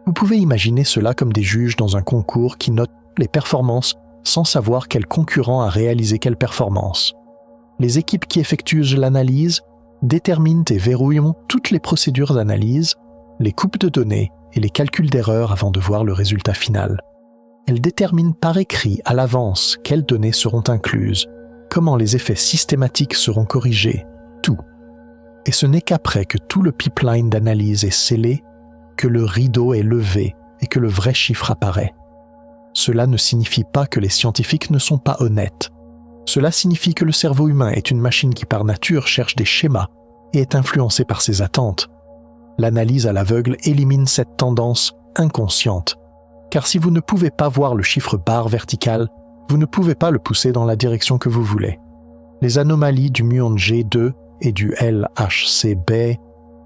Vous pouvez imaginer cela comme des juges dans un concours qui notent les performances sans savoir quel concurrent a réalisé quelle performance. Les équipes qui effectuent l'analyse déterminent et verrouillent toutes les procédures d'analyse, les coupes de données et les calculs d'erreurs avant de voir le résultat final. Elles déterminent par écrit à l'avance quelles données seront incluses, comment les effets systématiques seront corrigés, tout. Et ce n'est qu'après que tout le pipeline d'analyse est scellé, que le rideau est levé et que le vrai chiffre apparaît. Cela ne signifie pas que les scientifiques ne sont pas honnêtes. Cela signifie que le cerveau humain est une machine qui par nature cherche des schémas et est influencée par ses attentes. L'analyse à l'aveugle élimine cette tendance inconsciente, car si vous ne pouvez pas voir le chiffre barre vertical, vous ne pouvez pas le pousser dans la direction que vous voulez. Les anomalies du muon G2 et du LHCb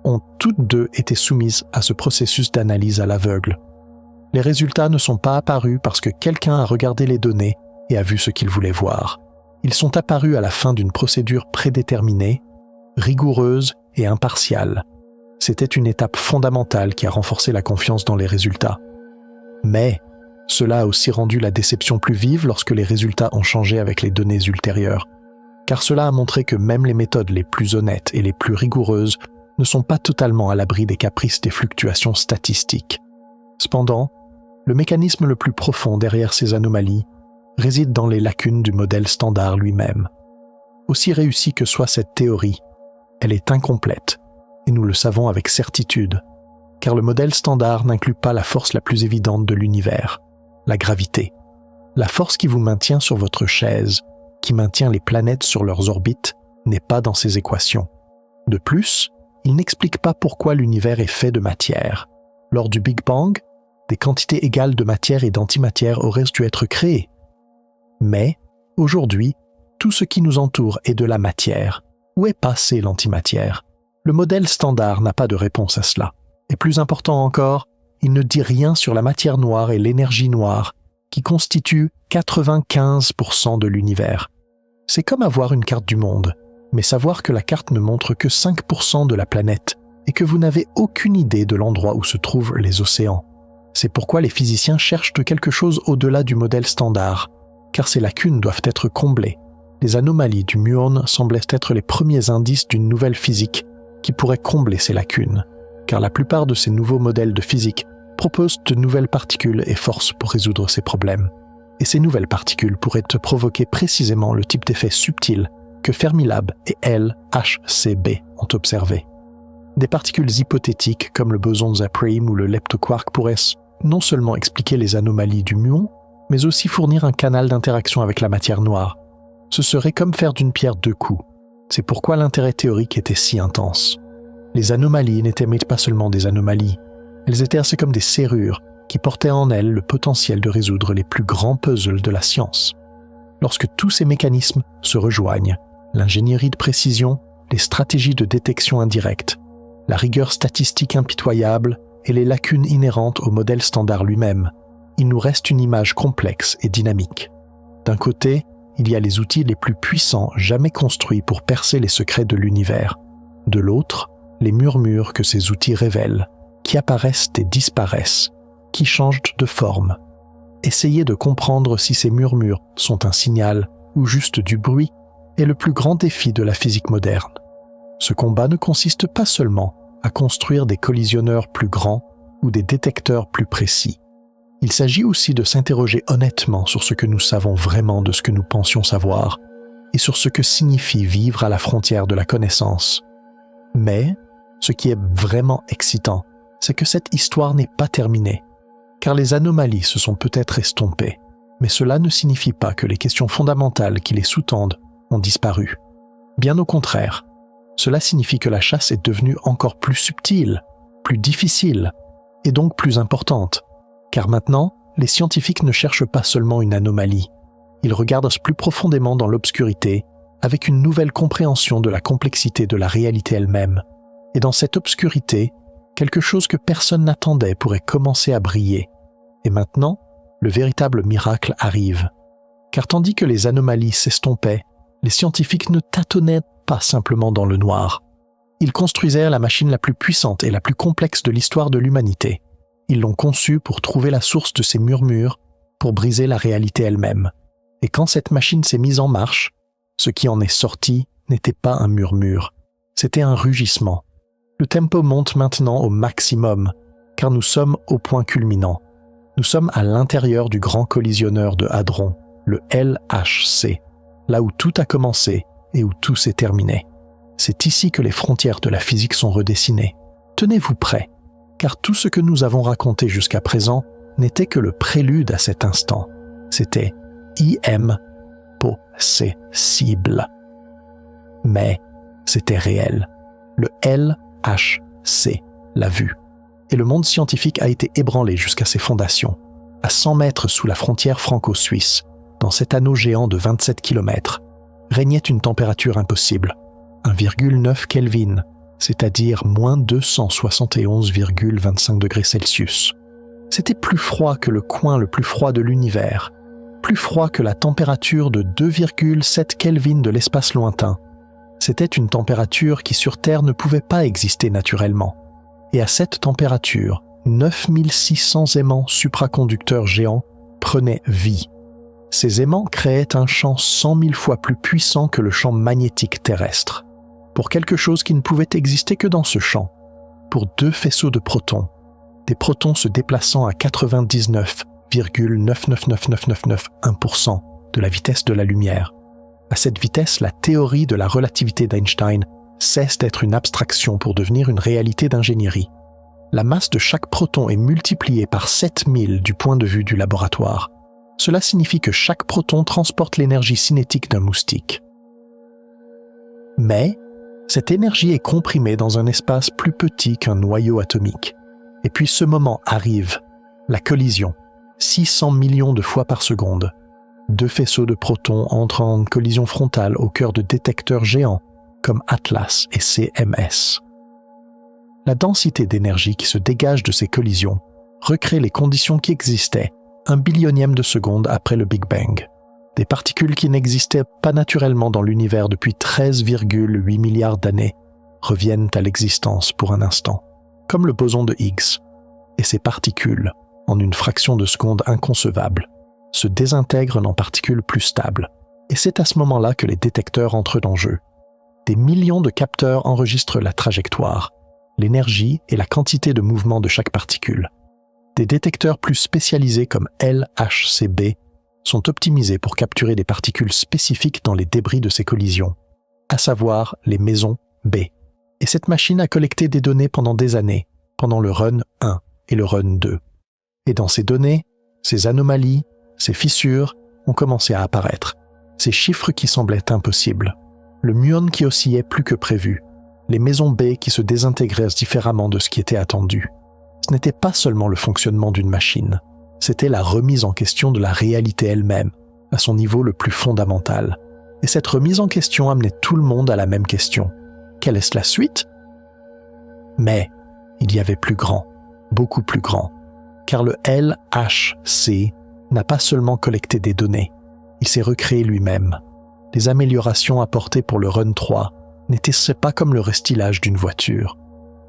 ont toutes deux été soumises à ce processus d'analyse à l'aveugle. Les résultats ne sont pas apparus parce que quelqu'un a regardé les données et a vu ce qu'il voulait voir. Ils sont apparus à la fin d'une procédure prédéterminée, rigoureuse et impartiale. C'était une étape fondamentale qui a renforcé la confiance dans les résultats. Mais cela a aussi rendu la déception plus vive lorsque les résultats ont changé avec les données ultérieures, car cela a montré que même les méthodes les plus honnêtes et les plus rigoureuses ne sont pas totalement à l'abri des caprices des fluctuations statistiques. Cependant, le mécanisme le plus profond derrière ces anomalies réside dans les lacunes du modèle standard lui-même. Aussi réussie que soit cette théorie, elle est incomplète, et nous le savons avec certitude, car le modèle standard n'inclut pas la force la plus évidente de l'univers, la gravité. La force qui vous maintient sur votre chaise, qui maintient les planètes sur leurs orbites, n'est pas dans ces équations. De plus, il n'explique pas pourquoi l'univers est fait de matière. Lors du Big Bang, des quantités égales de matière et d'antimatière auraient dû être créées. Mais, aujourd'hui, tout ce qui nous entoure est de la matière. Où est passée l'antimatière? Le modèle standard n'a pas de réponse à cela. Et plus important encore, il ne dit rien sur la matière noire et l'énergie noire, qui constituent 95% de l'univers. C'est comme avoir une carte du monde, mais savoir que la carte ne montre que 5% de la planète et que vous n'avez aucune idée de l'endroit où se trouvent les océans. C'est pourquoi les physiciens cherchent quelque chose au-delà du modèle standard, car ces lacunes doivent être comblées. Les anomalies du muon semblent être les premiers indices d'une nouvelle physique qui pourrait combler ces lacunes, car la plupart de ces nouveaux modèles de physique proposent de nouvelles particules et forces pour résoudre ces problèmes. Et ces nouvelles particules pourraient provoquer précisément le type d'effet subtil que Fermilab et LHCb ont observé. Des particules hypothétiques comme le boson de Zapprime ou le leptoquark pourraient non seulement expliquer les anomalies du muon, mais aussi fournir un canal d'interaction avec la matière noire. Ce serait comme faire d'une pierre deux coups. C'est pourquoi l'intérêt théorique était si intense. Les anomalies n'étaient pas seulement des anomalies, elles étaient assez comme des serrures qui portaient en elles le potentiel de résoudre les plus grands puzzles de la science. Lorsque tous ces mécanismes se rejoignent, l'ingénierie de précision, les stratégies de détection indirecte, la rigueur statistique impitoyable et les lacunes inhérentes au modèle standard lui-même, il nous reste une image complexe et dynamique. D'un côté, il y a les outils les plus puissants jamais construits pour percer les secrets de l'univers. De l'autre, les murmures que ces outils révèlent, qui apparaissent et disparaissent, qui changent de forme. Essayez de comprendre si ces murmures sont un signal ou juste du bruit est le plus grand défi de la physique moderne. Ce combat ne consiste pas seulement à construire des collisionneurs plus grands ou des détecteurs plus précis. Il s'agit aussi de s'interroger honnêtement sur ce que nous savons vraiment de ce que nous pensions savoir et sur ce que signifie vivre à la frontière de la connaissance. Mais, ce qui est vraiment excitant, c'est que cette histoire n'est pas terminée, car les anomalies se sont peut-être estompées, mais cela ne signifie pas que les questions fondamentales qui les sous-tendent ont disparu. Bien au contraire, cela signifie que la chasse est devenue encore plus subtile, plus difficile, et donc plus importante, car maintenant, les scientifiques ne cherchent pas seulement une anomalie, Ils regardent plus profondément dans l'obscurité, avec une nouvelle compréhension de la complexité de la réalité elle-même. Et dans cette obscurité, quelque chose que personne n'attendait pourrait commencer à briller. Et maintenant, le véritable miracle arrive. Car tandis que les anomalies s'estompaient, les scientifiques ne tâtonnaient pas simplement dans le noir. Ils construisèrent la machine la plus puissante et la plus complexe de l'histoire de l'humanité. Ils l'ont conçue pour trouver la source de ces murmures, pour briser la réalité elle-même. Et quand cette machine s'est mise en marche, ce qui en est sorti n'était pas un murmure, c'était un rugissement. Le tempo monte maintenant au maximum, car nous sommes au point culminant. Nous sommes à l'intérieur du grand collisionneur de Hadron, le LHC, là où tout a commencé et où tout s'est terminé. C'est ici que les frontières de la physique sont redessinées. Tenez-vous prêts, car tout ce que nous avons raconté jusqu'à présent n'était que le prélude à cet instant. C'était impossible. Mais c'était réel. Le LHC l'a vu. Et le monde scientifique a été ébranlé jusqu'à ses fondations. À 100 mètres sous la frontière franco-suisse, dans cet anneau géant de 27 km, régnait une température impossible, 1,9 Kelvin, c'est-à-dire moins 271,25 degrés Celsius. C'était plus froid que le coin le plus froid de l'univers, plus froid que la température de 2,7 Kelvin de l'espace lointain. C'était une température qui sur Terre ne pouvait pas exister naturellement. Et à cette température, 9600 aimants supraconducteurs géants prenaient vie. Ces aimants créaient un champ 100 000 fois plus puissant que le champ magnétique terrestre, pour quelque chose qui ne pouvait exister que dans ce champ, pour 2 faisceaux de protons, des protons se déplaçant à 99,999991% de la vitesse de la lumière. À cette vitesse, la théorie de la relativité d'Einstein cesse d'être une abstraction pour devenir une réalité d'ingénierie. La masse de chaque proton est multipliée par 7000 du point de vue du laboratoire. Cela signifie que chaque proton transporte l'énergie cinétique d'un moustique. Mais, cette énergie est comprimée dans un espace plus petit qu'un noyau atomique. Et puis ce moment arrive, la collision, 600 millions de fois par seconde. 2 faisceaux de protons entrent en collision frontale au cœur de détecteurs géants, comme Atlas et CMS. La densité d'énergie qui se dégage de ces collisions recrée les conditions qui existaient 1 billionième de seconde après le Big Bang. Des particules qui n'existaient pas naturellement dans l'univers depuis 13,8 milliards d'années reviennent à l'existence pour un instant, comme le boson de Higgs. Et ces particules, en une fraction de seconde inconcevable, se désintègrent en particules plus stables. Et c'est à ce moment-là que les détecteurs entrent en jeu. Des millions de capteurs enregistrent la trajectoire, l'énergie et la quantité de mouvement de chaque particule. Des détecteurs plus spécialisés comme LHCb sont optimisés pour capturer des particules spécifiques dans les débris de ces collisions, à savoir les mésons B. Et cette machine a collecté des données pendant des années, pendant le Run 1 et le Run 2. Et dans ces données, ces anomalies, ces fissures ont commencé à apparaître, ces chiffres qui semblaient impossibles. Le muon qui oscillait plus que prévu, les mésons B qui se désintégraient différemment de ce qui était attendu. Ce n'était pas seulement le fonctionnement d'une machine, c'était la remise en question de la réalité elle-même, à son niveau le plus fondamental. Et cette remise en question amenait tout le monde à la même question. Quelle est la suite? Mais il y avait plus grand, beaucoup plus grand, car le LHC n'a pas seulement collecté des données, il s'est recréé lui-même. Les améliorations apportées pour le Run 3 n'étaient pas comme le restylage d'une voiture.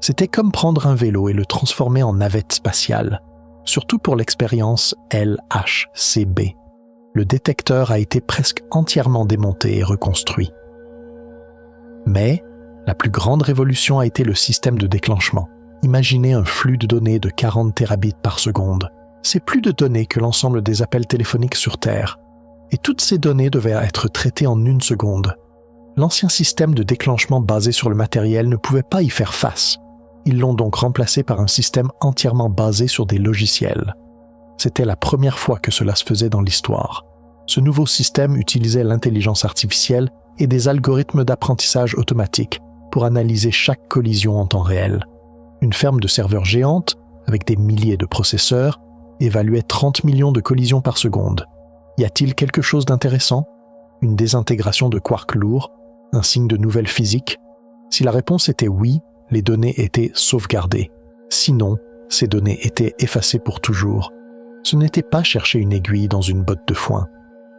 C'était comme prendre un vélo et le transformer en navette spatiale, surtout pour l'expérience LHCb. Le détecteur a été presque entièrement démonté et reconstruit. Mais la plus grande révolution a été le système de déclenchement. Imaginez un flux de données de 40 terabits par seconde. C'est plus de données que l'ensemble des appels téléphoniques sur Terre. Et toutes ces données devaient être traitées en 1 seconde. L'ancien système de déclenchement basé sur le matériel ne pouvait pas y faire face. Ils l'ont donc remplacé par un système entièrement basé sur des logiciels. C'était la première fois que cela se faisait dans l'histoire. Ce nouveau système utilisait l'intelligence artificielle et des algorithmes d'apprentissage automatique pour analyser chaque collision en temps réel. Une ferme de serveurs géante, avec des milliers de processeurs, évaluait 30 millions de collisions par seconde. Y a-t-il quelque chose d'intéressant? Une désintégration de quarks lourds? Un signe de nouvelle physique? Si la réponse était oui, les données étaient sauvegardées. Sinon, ces données étaient effacées pour toujours. Ce n'était pas chercher une aiguille dans une botte de foin.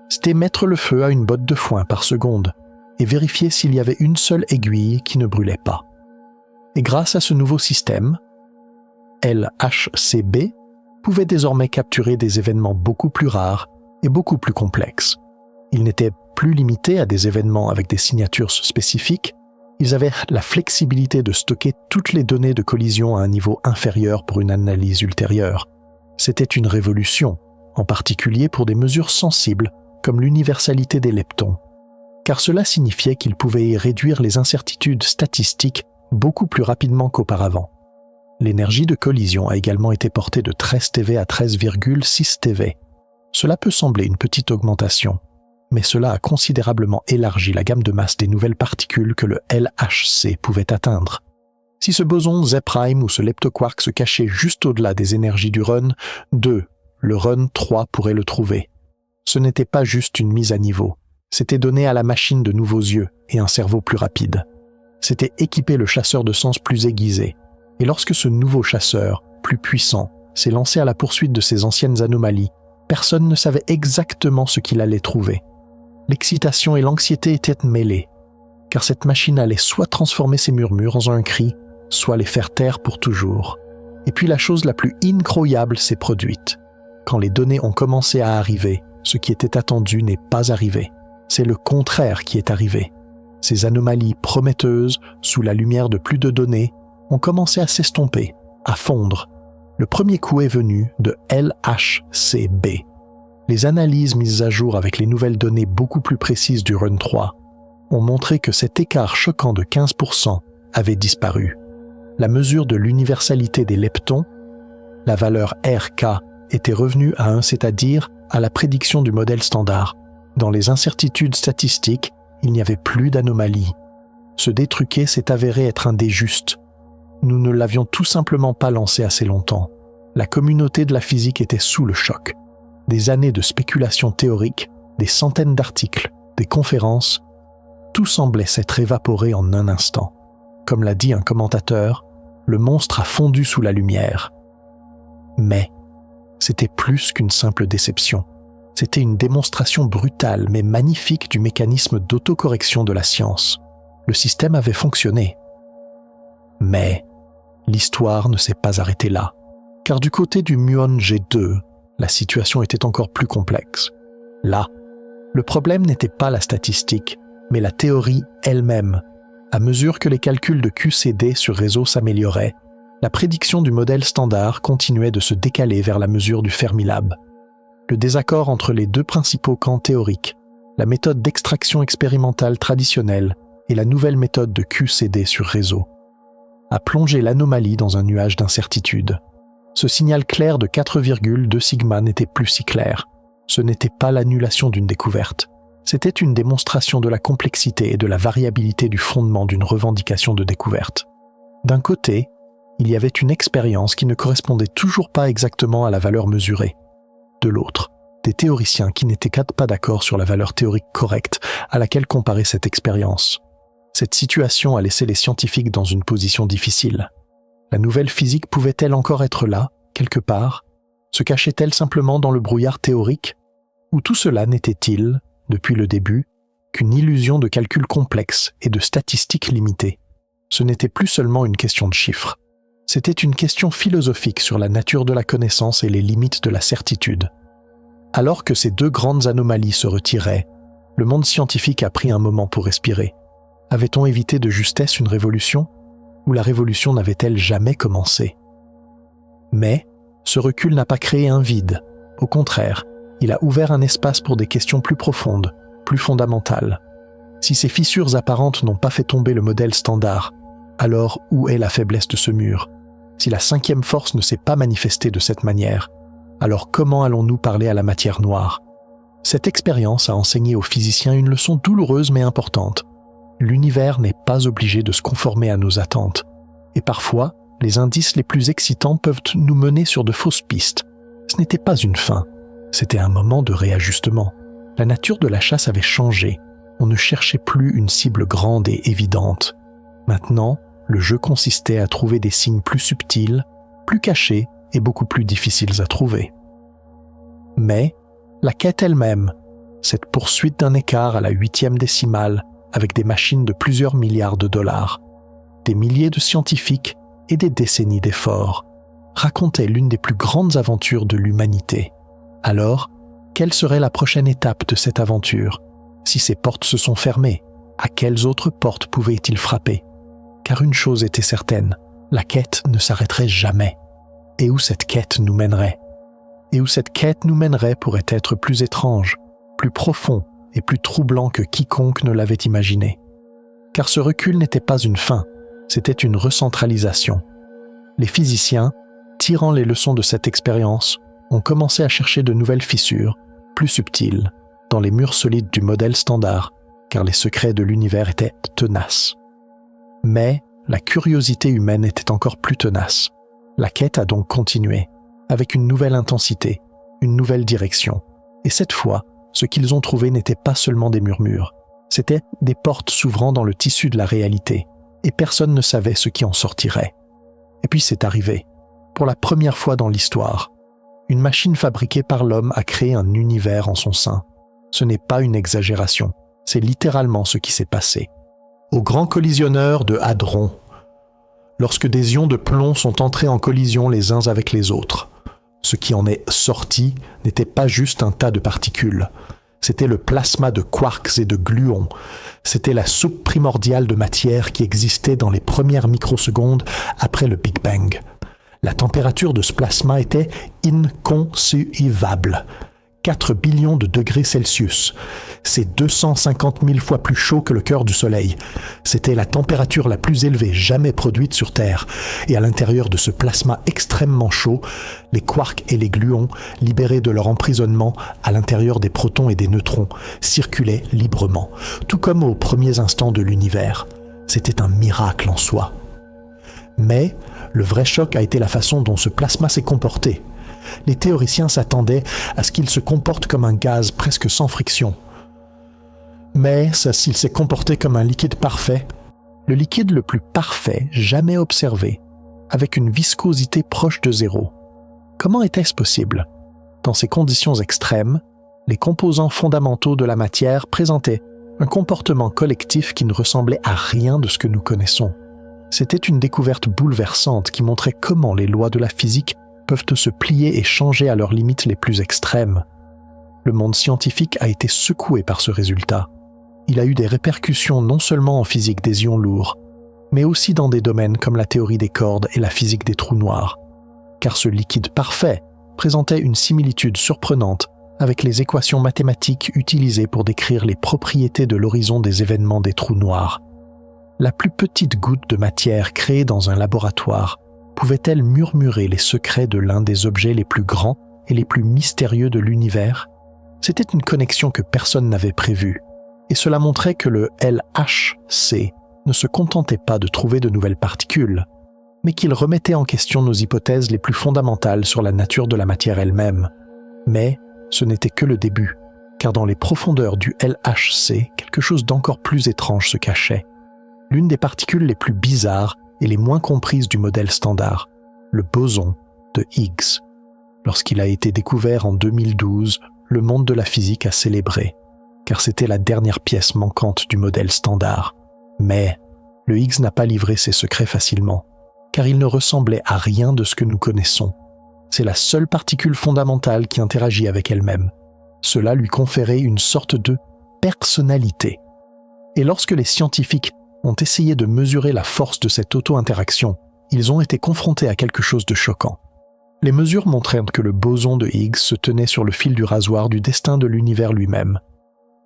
C'était mettre le feu à une botte de foin par seconde et vérifier s'il y avait une seule aiguille qui ne brûlait pas. Et grâce à ce nouveau système, LHCb pouvait désormais capturer des événements beaucoup plus rares et beaucoup plus complexes. Ils n'étaient plus limités à des événements avec des signatures spécifiques, ils avaient la flexibilité de stocker toutes les données de collision à un niveau inférieur pour une analyse ultérieure. C'était une révolution, en particulier pour des mesures sensibles comme l'universalité des leptons, car cela signifiait qu'ils pouvaient réduire les incertitudes statistiques beaucoup plus rapidement qu'auparavant. L'énergie de collision a également été portée de 13 TeV à 13,6 TeV. Cela peut sembler une petite augmentation, mais cela a considérablement élargi la gamme de masse des nouvelles particules que le LHC pouvait atteindre. Si ce boson Z' ou ce leptoquark se cachait juste au-delà des énergies du run 2, le run 3 pourrait le trouver. Ce n'était pas juste une mise à niveau, c'était donner à la machine de nouveaux yeux et un cerveau plus rapide. C'était équiper le chasseur de sens plus aiguisé, et lorsque ce nouveau chasseur, plus puissant, s'est lancé à la poursuite de ces anciennes anomalies, personne ne savait exactement ce qu'il allait trouver. L'excitation et l'anxiété étaient mêlées, car cette machine allait soit transformer ses murmures en un cri, soit les faire taire pour toujours. Et puis la chose la plus incroyable s'est produite. Quand les données ont commencé à arriver, ce qui était attendu n'est pas arrivé. C'est le contraire qui est arrivé. Ces anomalies prometteuses, sous la lumière de plus de données, ont commencé à s'estomper, à fondre. Le premier coup est venu de LHCb. Les analyses mises à jour avec les nouvelles données beaucoup plus précises du Run 3 ont montré que cet écart choquant de 15% avait disparu. La mesure de l'universalité des leptons, la valeur RK, était revenue à 1, c'est-à-dire à la prédiction du modèle standard. Dans les incertitudes statistiques, il n'y avait plus d'anomalie. Ce détruqué s'est avéré être un dé juste. Nous ne l'avions tout simplement pas lancé assez longtemps. La communauté de la physique était sous le choc. Des années de spéculation théorique, des centaines d'articles, des conférences, tout semblait s'être évaporé en un instant. Comme l'a dit un commentateur, le monstre a fondu sous la lumière. Mais c'était plus qu'une simple déception. C'était une démonstration brutale mais magnifique du mécanisme d'autocorrection de la science. Le système avait fonctionné. Mais l'histoire ne s'est pas arrêtée là, car du côté du muon G2, la situation était encore plus complexe. Là, le problème n'était pas la statistique, mais la théorie elle-même. À mesure que les calculs de QCD sur réseau s'amélioraient, la prédiction du modèle standard continuait de se décaler vers la mesure du Fermilab. Le désaccord entre les deux principaux camps théoriques, la méthode d'extraction expérimentale traditionnelle et la nouvelle méthode de QCD sur réseau, a plongé l'anomalie dans un nuage d'incertitude. Ce signal clair de 4,2 sigma n'était plus si clair. Ce n'était pas l'annulation d'une découverte. C'était une démonstration de la complexité et de la variabilité du fondement d'une revendication de découverte. D'un côté, il y avait une expérience qui ne correspondait toujours pas exactement à la valeur mesurée. De l'autre, des théoriciens qui n'étaient pas d'accord sur la valeur théorique correcte à laquelle comparer cette expérience. Cette situation a laissé les scientifiques dans une position difficile. La nouvelle physique pouvait-elle encore être là, quelque part? Se cachait-elle simplement dans le brouillard théorique? Ou tout cela n'était-il, depuis le début, qu'une illusion de calcul complexe et de statistiques limitées? Ce n'était plus seulement une question de chiffres. C'était une question philosophique sur la nature de la connaissance et les limites de la certitude. Alors que ces deux grandes anomalies se retiraient, le monde scientifique a pris un moment pour respirer. Avait-on évité de justesse une révolution? Ou la révolution n'avait-elle jamais commencé? Mais ce recul n'a pas créé un vide. Au contraire, il a ouvert un espace pour des questions plus profondes, plus fondamentales. Si ces fissures apparentes n'ont pas fait tomber le modèle standard, alors où est la faiblesse de ce mur? Si la cinquième force ne s'est pas manifestée de cette manière, alors comment allons-nous parler à la matière noire? Cette expérience a enseigné aux physiciens une leçon douloureuse mais importante. L'univers n'est pas obligé de se conformer à nos attentes. Et parfois, les indices les plus excitants peuvent nous mener sur de fausses pistes. Ce n'était pas une fin. C'était un moment de réajustement. La nature de la chasse avait changé. On ne cherchait plus une cible grande et évidente. Maintenant, le jeu consistait à trouver des signes plus subtils, plus cachés et beaucoup plus difficiles à trouver. Mais la quête elle-même, cette poursuite d'un écart à la 8e décimale avec des machines de plusieurs milliards de dollars, des milliers de scientifiques et des décennies d'efforts, racontait l'une des plus grandes aventures de l'humanité. Alors, quelle serait la prochaine étape de cette aventure? Si ces portes se sont fermées, à quelles autres portes pouvait-il frapper? Car une chose était certaine, la quête ne s'arrêterait jamais. Et où cette quête nous mènerait? Et où cette quête nous mènerait pourrait être plus étrange, plus profond et plus troublant que quiconque ne l'avait imaginé. Car ce recul n'était pas une fin, c'était une recentralisation. Les physiciens, tirant les leçons de cette expérience, ont commencé à chercher de nouvelles fissures, plus subtiles, dans les murs solides du modèle standard, car les secrets de l'univers étaient tenaces. Mais la curiosité humaine était encore plus tenace. La quête a donc continué, avec une nouvelle intensité, une nouvelle direction. Et cette fois, ce qu'ils ont trouvé n'était pas seulement des murmures, c'étaient des portes s'ouvrant dans le tissu de la réalité, et personne ne savait ce qui en sortirait. Et puis c'est arrivé. Pour la première fois dans l'histoire, une machine fabriquée par l'homme a créé un univers en son sein. Ce n'est pas une exagération, c'est littéralement ce qui s'est passé. Au grand collisionneur de Hadron, lorsque des ions de plomb sont entrés en collision les uns avec les autres, ce qui en est sorti n'était pas juste un tas de particules. C'était le plasma de quarks et de gluons. C'était la soupe primordiale de matière qui existait dans les premières microsecondes après le Big Bang. La température de ce plasma était inconcevable. 4 billions de degrés Celsius. C'est 250 000 fois plus chaud que le cœur du Soleil. C'était la température la plus élevée jamais produite sur Terre. Et à l'intérieur de ce plasma extrêmement chaud, les quarks et les gluons, libérés de leur emprisonnement à l'intérieur des protons et des neutrons, circulaient librement, tout comme aux premiers instants de l'univers. C'était un miracle en soi. Mais le vrai choc a été la façon dont ce plasma s'est comporté. Les théoriciens s'attendaient à ce qu'il se comporte comme un gaz presque sans friction. Mais s'il s'est comporté comme un liquide parfait, le liquide le plus parfait jamais observé, avec une viscosité proche de zéro. Comment était-ce possible? Dans ces conditions extrêmes, les composants fondamentaux de la matière présentaient un comportement collectif qui ne ressemblait à rien de ce que nous connaissons. C'était une découverte bouleversante qui montrait comment les lois de la physique peuvent se plier et changer à leurs limites les plus extrêmes. Le monde scientifique a été secoué par ce résultat. Il a eu des répercussions non seulement en physique des ions lourds, mais aussi dans des domaines comme la théorie des cordes et la physique des trous noirs. Car ce liquide parfait présentait une similitude surprenante avec les équations mathématiques utilisées pour décrire les propriétés de l'horizon des événements des trous noirs. La plus petite goutte de matière créée dans un laboratoire pouvait-elle murmurer les secrets de l'un des objets les plus grands et les plus mystérieux de l'univers? C'était une connexion que personne n'avait prévue, et cela montrait que le LHC ne se contentait pas de trouver de nouvelles particules, mais qu'il remettait en question nos hypothèses les plus fondamentales sur la nature de la matière elle-même. Mais ce n'était que le début, car dans les profondeurs du LHC, quelque chose d'encore plus étrange se cachait. L'une des particules les plus bizarres et les moins comprises du modèle standard, le boson de Higgs. Lorsqu'il a été découvert en 2012, le monde de la physique a célébré, car c'était la dernière pièce manquante du modèle standard. Mais le Higgs n'a pas livré ses secrets facilement, car il ne ressemblait à rien de ce que nous connaissons. C'est la seule particule fondamentale qui interagit avec elle-même. Cela lui conférait une sorte de personnalité. Et lorsque les scientifiques ont essayé de mesurer la force de cette auto-interaction, ils ont été confrontés à quelque chose de choquant. Les mesures montrèrent que le boson de Higgs se tenait sur le fil du rasoir du destin de l'univers lui-même.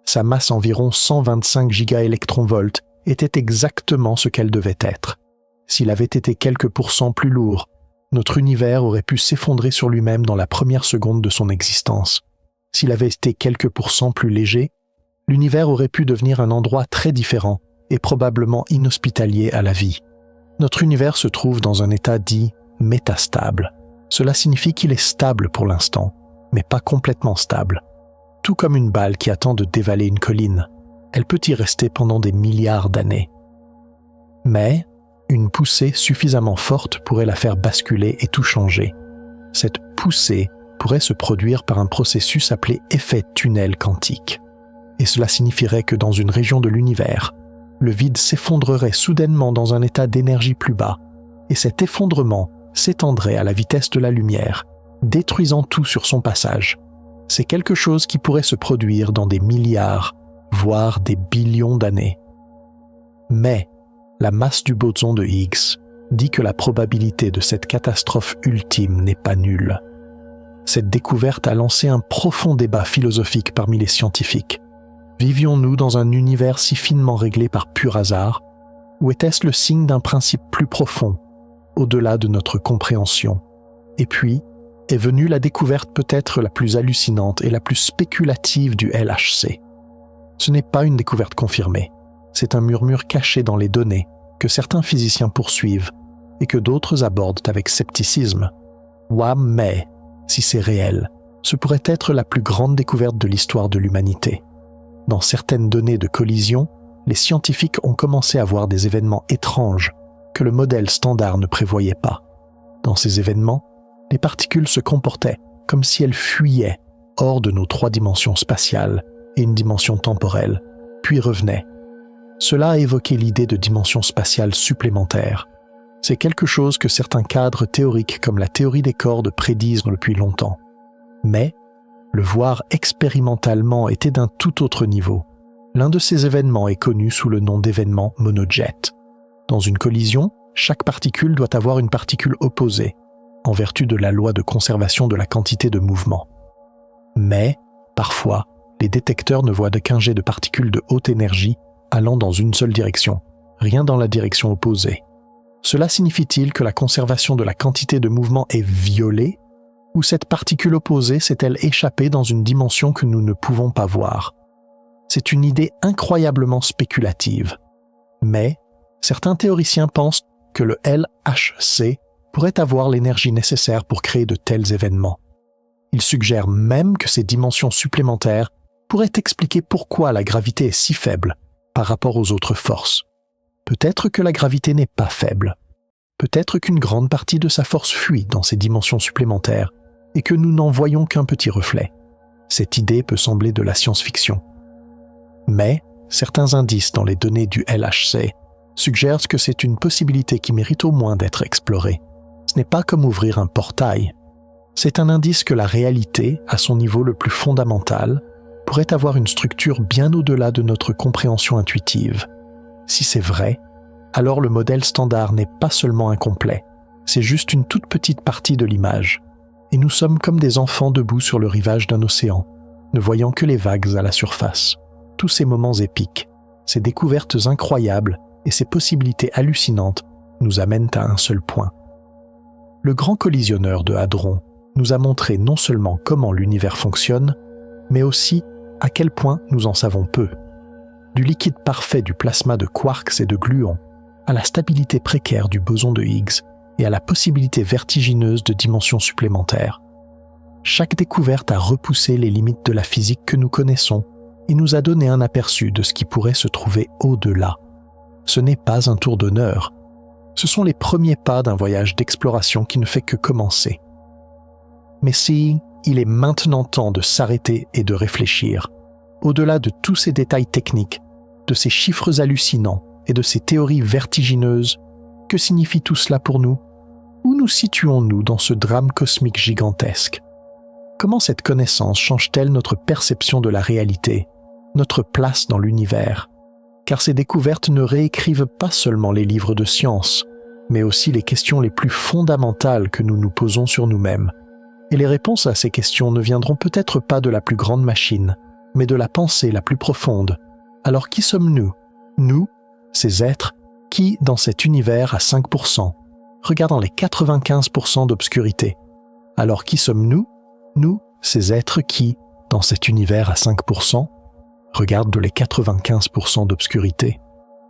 Sa masse environ 125 gigaélectronvolts était exactement ce qu'elle devait être. S'il avait été quelques pourcents plus lourd, notre univers aurait pu s'effondrer sur lui-même dans la première seconde de son existence. S'il avait été quelques pourcents plus léger, l'univers aurait pu devenir un endroit très différent et probablement inhospitalier à la vie. Notre univers se trouve dans un état dit métastable. Cela signifie qu'il est stable pour l'instant, mais pas complètement stable. Tout comme une balle qui attend de dévaler une colline, elle peut y rester pendant des milliards d'années. Mais une poussée suffisamment forte pourrait la faire basculer et tout changer. Cette poussée pourrait se produire par un processus appelé effet tunnel quantique. Et cela signifierait que dans une région de l'univers, le vide s'effondrerait soudainement dans un état d'énergie plus bas, et cet effondrement s'étendrait à la vitesse de la lumière, détruisant tout sur son passage. C'est quelque chose qui pourrait se produire dans des milliards, voire des billions d'années. Mais la masse du boson de Higgs dit que la probabilité de cette catastrophe ultime n'est pas nulle. Cette découverte a lancé un profond débat philosophique parmi les scientifiques. Vivions-nous dans un univers si finement réglé par pur hasard, ou était-ce le signe d'un principe plus profond, au-delà de notre compréhension? Et puis, est venue la découverte peut-être la plus hallucinante et la plus spéculative du LHC. Ce n'est pas une découverte confirmée, c'est un murmure caché dans les données que certains physiciens poursuivent et que d'autres abordent avec scepticisme. Ouais, mais, si c'est réel, ce pourrait être la plus grande découverte de l'histoire de l'humanité. Dans certaines données de collision, les scientifiques ont commencé à voir des événements étranges que le modèle standard ne prévoyait pas. Dans ces événements, les particules se comportaient comme si elles fuyaient hors de nos 3 dimensions spatiales et une dimension temporelle, puis revenaient. Cela a évoqué l'idée de dimension spatiale supplémentaire. C'est quelque chose que certains cadres théoriques comme la théorie des cordes prédisent depuis longtemps. Mais le voir expérimentalement était d'un tout autre niveau. L'un de ces événements est connu sous le nom d'événement monojet. Dans une collision, chaque particule doit avoir une particule opposée, en vertu de la loi de conservation de la quantité de mouvement. Mais, parfois, les détecteurs ne voient qu'un jet de particules de haute énergie allant dans une seule direction, rien dans la direction opposée. Cela signifie-t-il que la conservation de la quantité de mouvement est violée, ou cette particule opposée s'est-elle échappée dans une dimension que nous ne pouvons pas voir? C'est une idée incroyablement spéculative. Mais certains théoriciens pensent que le LHC pourrait avoir l'énergie nécessaire pour créer de tels événements. Ils suggèrent même que ces dimensions supplémentaires pourraient expliquer pourquoi la gravité est si faible par rapport aux autres forces. Peut-être que la gravité n'est pas faible. Peut-être qu'une grande partie de sa force fuit dans ces dimensions supplémentaires et que nous n'en voyons qu'un petit reflet. Cette idée peut sembler de la science-fiction. Mais certains indices dans les données du LHC suggèrent que c'est une possibilité qui mérite au moins d'être explorée. Ce n'est pas comme ouvrir un portail. C'est un indice que la réalité, à son niveau le plus fondamental, pourrait avoir une structure bien au-delà de notre compréhension intuitive. Si c'est vrai, alors le modèle standard n'est pas seulement incomplet, c'est juste une toute petite partie de l'image. Et nous sommes comme des enfants debout sur le rivage d'un océan, ne voyant que les vagues à la surface. Tous ces moments épiques, ces découvertes incroyables et ces possibilités hallucinantes nous amènent à un seul point. Le grand collisionneur de Hadron nous a montré non seulement comment l'univers fonctionne, mais aussi à quel point nous en savons peu. Du liquide parfait du plasma de quarks et de gluons, à la stabilité précaire du boson de Higgs et à la possibilité vertigineuse de dimensions supplémentaires. Chaque découverte a repoussé les limites de la physique que nous connaissons et nous a donné un aperçu de ce qui pourrait se trouver au-delà. Ce n'est pas un tour d'honneur. Ce sont les premiers pas d'un voyage d'exploration qui ne fait que commencer. Mais si il est maintenant temps de s'arrêter et de réfléchir, au-delà de tous ces détails techniques, de ces chiffres hallucinants et de ces théories vertigineuses, que signifie tout cela pour nous? Où nous situons-nous dans ce drame cosmique gigantesque? Comment cette connaissance change-t-elle notre perception de la réalité, notre place dans l'univers? Car ces découvertes ne réécrivent pas seulement les livres de science, mais aussi les questions les plus fondamentales que nous nous posons sur nous-mêmes. Et les réponses à ces questions ne viendront peut-être pas de la plus grande machine, mais de la pensée la plus profonde. Alors qui sommes-nous? Nous, ces êtres, qui, dans cet univers à 5%, regardant les 95% d'obscurité. Alors qui sommes-nous? Nous, ces êtres qui, dans cet univers à 5%, regardent les 95% d'obscurité.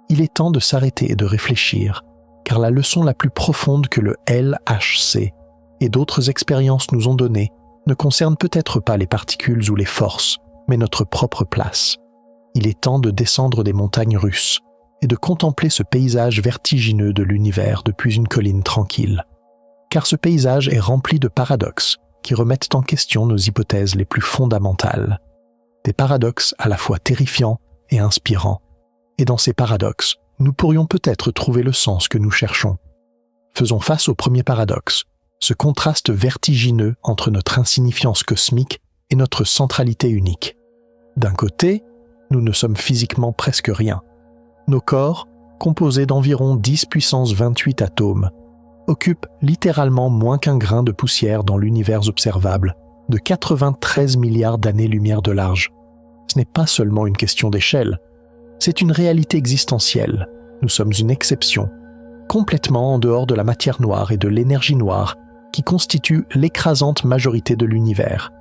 Il est temps de s'arrêter et de réfléchir, car la leçon la plus profonde que le LHC et d'autres expériences nous ont donnée ne concerne peut-être pas les particules ou les forces, mais notre propre place. Il est temps de descendre des montagnes russes et de contempler ce paysage vertigineux de l'univers depuis une colline tranquille. Car ce paysage est rempli de paradoxes qui remettent en question nos hypothèses les plus fondamentales. Des paradoxes à la fois terrifiants et inspirants. Et dans ces paradoxes, nous pourrions peut-être trouver le sens que nous cherchons. Faisons face au premier paradoxe, ce contraste vertigineux entre notre insignifiance cosmique et notre centralité unique. D'un côté, nous ne sommes physiquement presque rien. Nos corps, composés d'environ 10 puissance 28 atomes, occupent littéralement moins qu'un grain de poussière dans l'univers observable, de 93 milliards d'années-lumière de large. Ce n'est pas seulement une question d'échelle, c'est une réalité existentielle. Nous sommes une exception, complètement en dehors de la matière noire et de l'énergie noire qui constituent l'écrasante majorité de l'univers.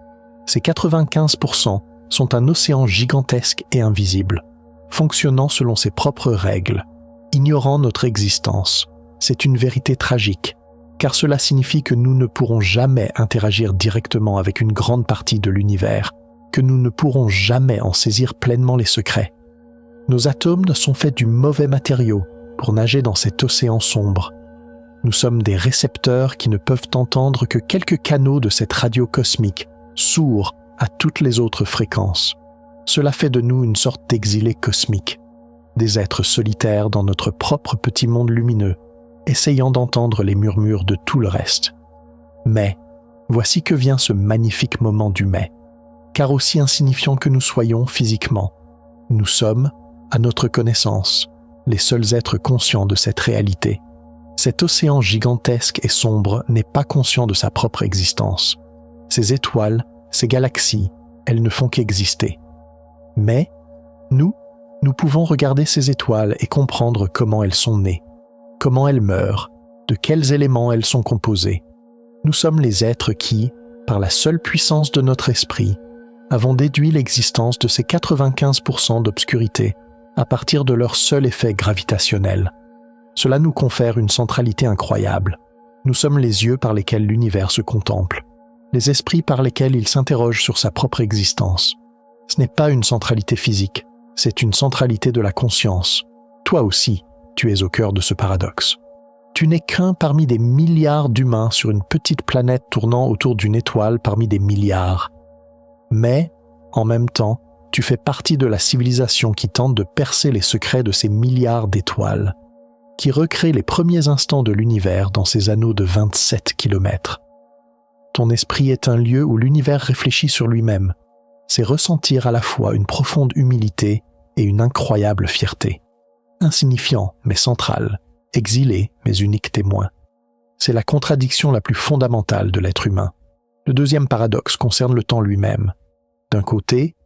Ces 95% sont un océan gigantesque et invisible, fonctionnant selon ses propres règles, ignorant notre existence. C'est une vérité tragique, car cela signifie que nous ne pourrons jamais interagir directement avec une grande partie de l'univers, que nous ne pourrons jamais en saisir pleinement les secrets. Nos atomes sont faits du mauvais matériau pour nager dans cet océan sombre. Nous sommes des récepteurs qui ne peuvent entendre que quelques canaux de cette radio cosmique, sourds à toutes les autres fréquences. Cela fait de nous une sorte d'exilés cosmiques, des êtres solitaires dans notre propre petit monde lumineux, essayant d'entendre les murmures de tout le reste. Mais, voici que vient ce magnifique moment du mais. Car aussi insignifiants que nous soyons physiquement, nous sommes, à notre connaissance, les seuls êtres conscients de cette réalité. Cet océan gigantesque et sombre n'est pas conscient de sa propre existence. Ces étoiles, ces galaxies, elles ne font qu'exister. Mais, nous pouvons regarder ces étoiles et comprendre comment elles sont nées, comment elles meurent, de quels éléments elles sont composées. Nous sommes les êtres qui, par la seule puissance de notre esprit, avons déduit l'existence de ces 95% d'obscurité à partir de leur seul effet gravitationnel. Cela nous confère une centralité incroyable. Nous sommes les yeux par lesquels l'univers se contemple, les esprits par lesquels il s'interroge sur sa propre existence. Ce n'est pas une centralité physique, c'est une centralité de la conscience. Toi aussi, tu es au cœur de ce paradoxe. Tu n'es qu'un parmi des milliards d'humains sur une petite planète tournant autour d'une étoile parmi des milliards. Mais, en même temps, tu fais partie de la civilisation qui tente de percer les secrets de ces milliards d'étoiles, qui recrée les premiers instants de l'univers dans ces anneaux de 27 km. Ton esprit est un lieu où l'univers réfléchit sur lui-même. C'est ressentir à la fois une profonde humilité et une incroyable fierté. Insignifiant mais central, exilé mais unique témoin. C'est la contradiction la plus fondamentale de l'être humain. Le deuxième paradoxe concerne le temps lui-même. D'un côté,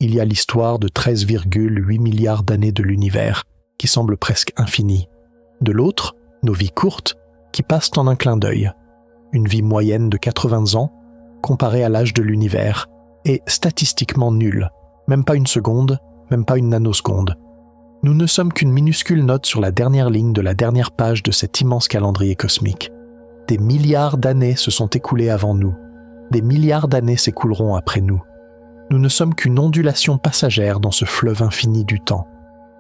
il y a l'histoire de 13,8 milliards d'années de l'univers, qui semble presque infinie. De l'autre, nos vies courtes, qui passent en un clin d'œil. Une vie moyenne de 80 ans, comparée à l'âge de l'univers, est statistiquement nulle, même pas une seconde, même pas une nanoseconde. Nous ne sommes qu'une minuscule note sur la dernière ligne de la dernière page de cet immense calendrier cosmique. Des milliards d'années se sont écoulées avant nous. Des milliards d'années s'écouleront après nous. Nous ne sommes qu'une ondulation passagère dans ce fleuve infini du temps.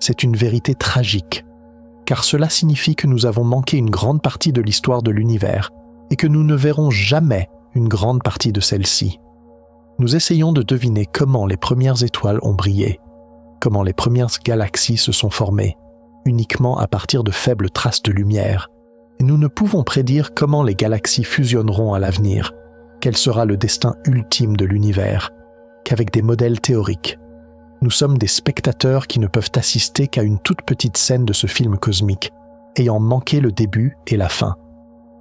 C'est une vérité tragique, car cela signifie que nous avons manqué une grande partie de l'histoire de l'univers et que nous ne verrons jamais une grande partie de celle-ci. Nous essayons de deviner comment les premières étoiles ont brillé, comment les premières galaxies se sont formées, uniquement à partir de faibles traces de lumière, et nous ne pouvons prédire comment les galaxies fusionneront à l'avenir, quel sera le destin ultime de l'univers, qu'avec des modèles théoriques. Nous sommes des spectateurs qui ne peuvent assister qu'à une toute petite scène de ce film cosmique, ayant manqué le début et la fin.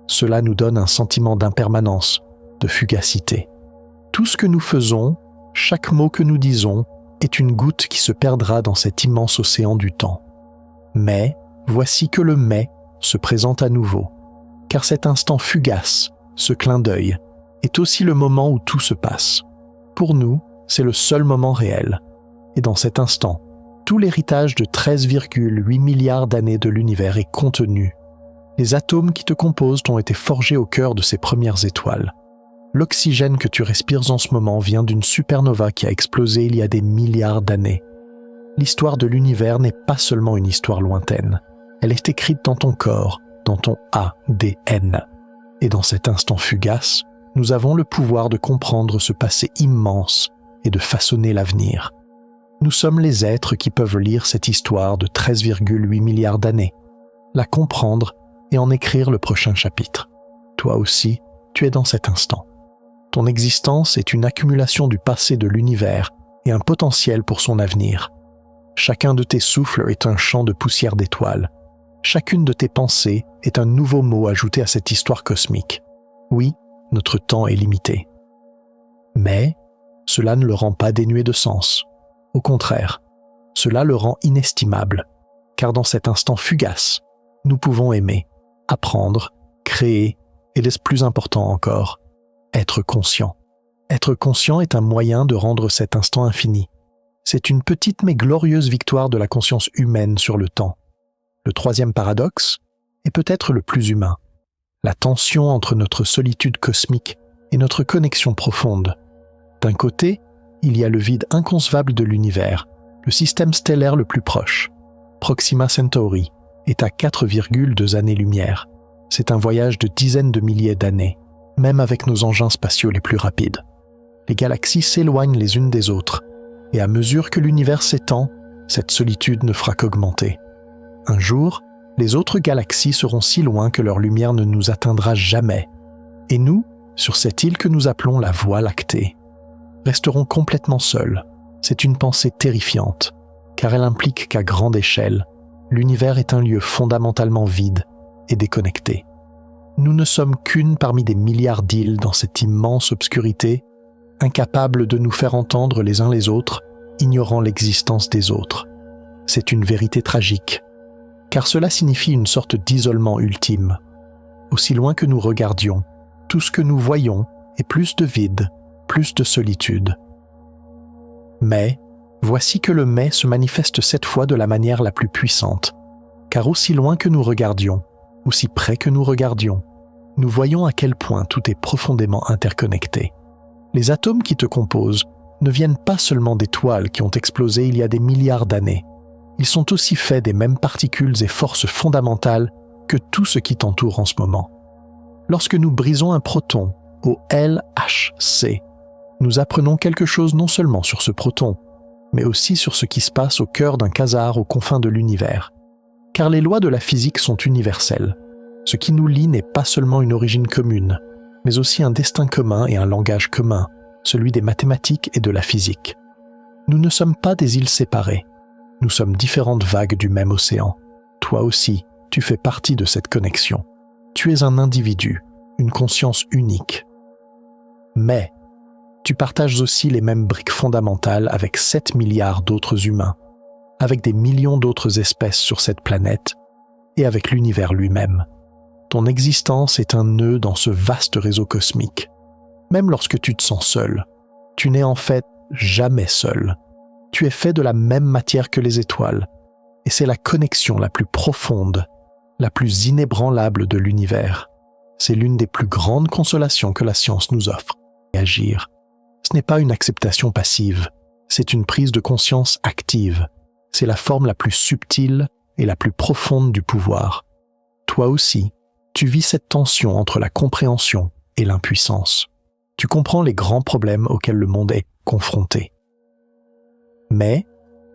Cela nous donne un sentiment d'impermanence, de fugacité. Tout ce que nous faisons, chaque mot que nous disons, est une goutte qui se perdra dans cet immense océan du temps. Mais, voici que le mais se présente à nouveau, car cet instant fugace, ce clin d'œil, est aussi le moment où tout se passe. Pour nous, c'est le seul moment réel. Et dans cet instant, tout l'héritage de 13,8 milliards d'années de l'univers est contenu. Les atomes qui te composent ont été forgés au cœur de ces premières étoiles. L'oxygène que tu respires en ce moment vient d'une supernova qui a explosé il y a des milliards d'années. L'histoire de l'univers n'est pas seulement une histoire lointaine. Elle est écrite dans ton corps, dans ton ADN. Et dans cet instant fugace, nous avons le pouvoir de comprendre ce passé immense et de façonner l'avenir. Nous sommes les êtres qui peuvent lire cette histoire de 13,8 milliards d'années, la comprendre et en écrire le prochain chapitre. Toi aussi, tu es dans cet instant. Ton existence est une accumulation du passé de l'univers et un potentiel pour son avenir. Chacun de tes souffles est un champ de poussière d'étoiles. Chacune de tes pensées est un nouveau mot ajouté à cette histoire cosmique. Oui, notre temps est limité. Mais cela ne le rend pas dénué de sens. Au contraire, cela le rend inestimable, car dans cet instant fugace, nous pouvons aimer, apprendre, créer et, le plus important encore, être conscient. Être conscient est un moyen de rendre cet instant infini. C'est une petite mais glorieuse victoire de la conscience humaine sur le temps. Le troisième paradoxe est peut-être le plus humain. La tension entre notre solitude cosmique et notre connexion profonde. D'un côté, il y a le vide inconcevable de l'univers, le système stellaire le plus proche. Proxima Centauri est à 4,2 années-lumière. C'est un voyage de dizaines de milliers d'années, même avec nos engins spatiaux les plus rapides. Les galaxies s'éloignent les unes des autres, et à mesure que l'univers s'étend, cette solitude ne fera qu'augmenter. Un jour, les autres galaxies seront si loin que leur lumière ne nous atteindra jamais. Et nous, sur cette île que nous appelons la Voie lactée, resterons complètement seuls. C'est une pensée terrifiante, car elle implique qu'à grande échelle, l'univers est un lieu fondamentalement vide et déconnecté. Nous ne sommes qu'une parmi des milliards d'îles dans cette immense obscurité, incapables de nous faire entendre les uns les autres, ignorant l'existence des autres. C'est une vérité tragique, car cela signifie une sorte d'isolement ultime. Aussi loin que nous regardions, tout ce que nous voyons est plus de vide, plus de solitude. Mais, voici que le mais se manifeste cette fois de la manière la plus puissante, car aussi loin que nous regardions, aussi près que nous regardions, nous voyons à quel point tout est profondément interconnecté. Les atomes qui te composent ne viennent pas seulement d'étoiles qui ont explosé il y a des milliards d'années. Ils sont aussi faits des mêmes particules et forces fondamentales que tout ce qui t'entoure en ce moment. Lorsque nous brisons un proton au LHC, nous apprenons quelque chose non seulement sur ce proton, mais aussi sur ce qui se passe au cœur d'un quasar aux confins de l'univers. Car les lois de la physique sont universelles. Ce qui nous lie n'est pas seulement une origine commune, mais aussi un destin commun et un langage commun, celui des mathématiques et de la physique. Nous ne sommes pas des îles séparées. Nous sommes différentes vagues du même océan. Toi aussi, tu fais partie de cette connexion. Tu es un individu, une conscience unique. Mais, tu partages aussi les mêmes briques fondamentales avec 7 milliards d'autres humains, avec des millions d'autres espèces sur cette planète et avec l'univers lui-même. Ton existence est un nœud dans ce vaste réseau cosmique. Même lorsque tu te sens seul, tu n'es en fait jamais seul. Tu es fait de la même matière que les étoiles, et c'est la connexion la plus profonde, la plus inébranlable de l'univers. C'est l'une des plus grandes consolations que la science nous offre. Et agir. Ce n'est pas une acceptation passive, c'est une prise de conscience active. C'est la forme la plus subtile et la plus profonde du pouvoir. Toi aussi, tu vis cette tension entre la compréhension et l'impuissance. Tu comprends les grands problèmes auxquels le monde est confronté. Mais,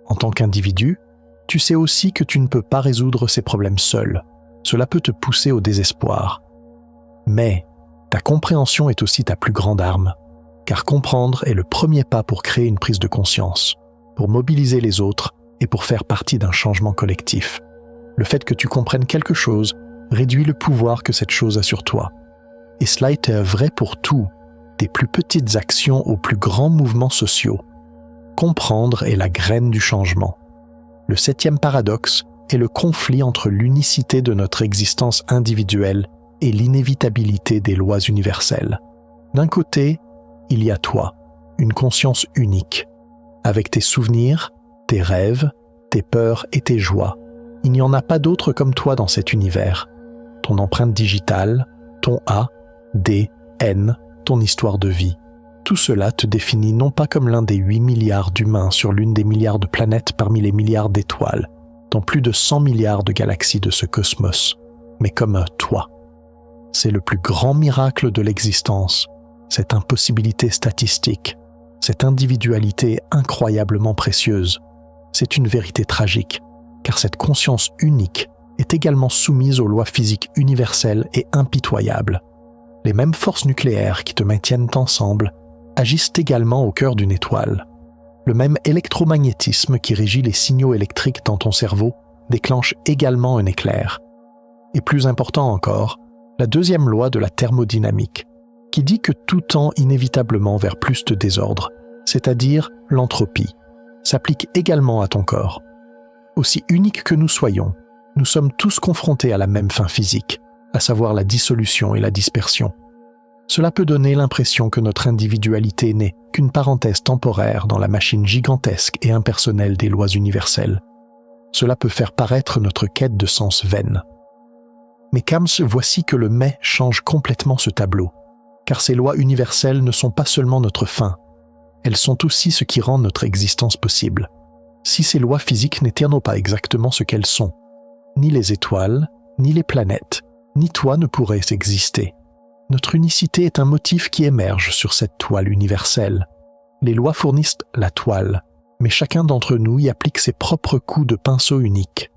en tant qu'individu, tu sais aussi que tu ne peux pas résoudre ces problèmes seul. Cela peut te pousser au désespoir. Mais, ta compréhension est aussi ta plus grande arme, car comprendre est le premier pas pour créer une prise de conscience, pour mobiliser les autres et pour faire partie d'un changement collectif. Le fait que tu comprennes quelque chose réduit le pouvoir que cette chose a sur toi. Et cela était vrai pour tout, des plus petites actions aux plus grands mouvements sociaux. Comprendre est la graine du changement. Le 7e paradoxe est le conflit entre l'unicité de notre existence individuelle et l'inévitabilité des lois universelles. D'un côté, il y a toi, une conscience unique, avec tes souvenirs, tes rêves, tes peurs et tes joies. Il n'y en a pas d'autre comme toi dans cet univers. Ton empreinte digitale, ton A, D, N, ton histoire de vie. Tout cela te définit non pas comme l'un des 8 milliards d'humains sur l'une des milliards de planètes parmi les milliards d'étoiles, dans plus de 100 milliards de galaxies de ce cosmos, mais comme toi. C'est le plus grand miracle de l'existence, cette impossibilité statistique, cette individualité incroyablement précieuse. C'est une vérité tragique, car cette conscience unique est également soumise aux lois physiques universelles et impitoyables. Les mêmes forces nucléaires qui te maintiennent ensemble agissent également au cœur d'une étoile. Le même électromagnétisme qui régit les signaux électriques dans ton cerveau déclenche également un éclair. Et plus important encore, la deuxième loi de la thermodynamique, qui dit que tout tend inévitablement vers plus de désordre, c'est-à-dire l'entropie, s'applique également à ton corps. Aussi uniques que nous soyons, nous sommes tous confrontés à la même fin physique, à savoir la dissolution et la dispersion. Cela peut donner l'impression que notre individualité n'est qu'une parenthèse temporaire dans la machine gigantesque et impersonnelle des lois universelles. Cela peut faire paraître notre quête de sens vaine. Mais Kams, voici que le mais change complètement ce tableau, car ces lois universelles ne sont pas seulement notre fin, elles sont aussi ce qui rend notre existence possible. Si ces lois physiques n'étaient pas exactement ce qu'elles sont, ni les étoiles, ni les planètes, ni toi ne pourraient exister. Notre unicité est un motif qui émerge sur cette toile universelle. Les lois fournissent la toile, mais chacun d'entre nous y applique ses propres coups de pinceau uniques.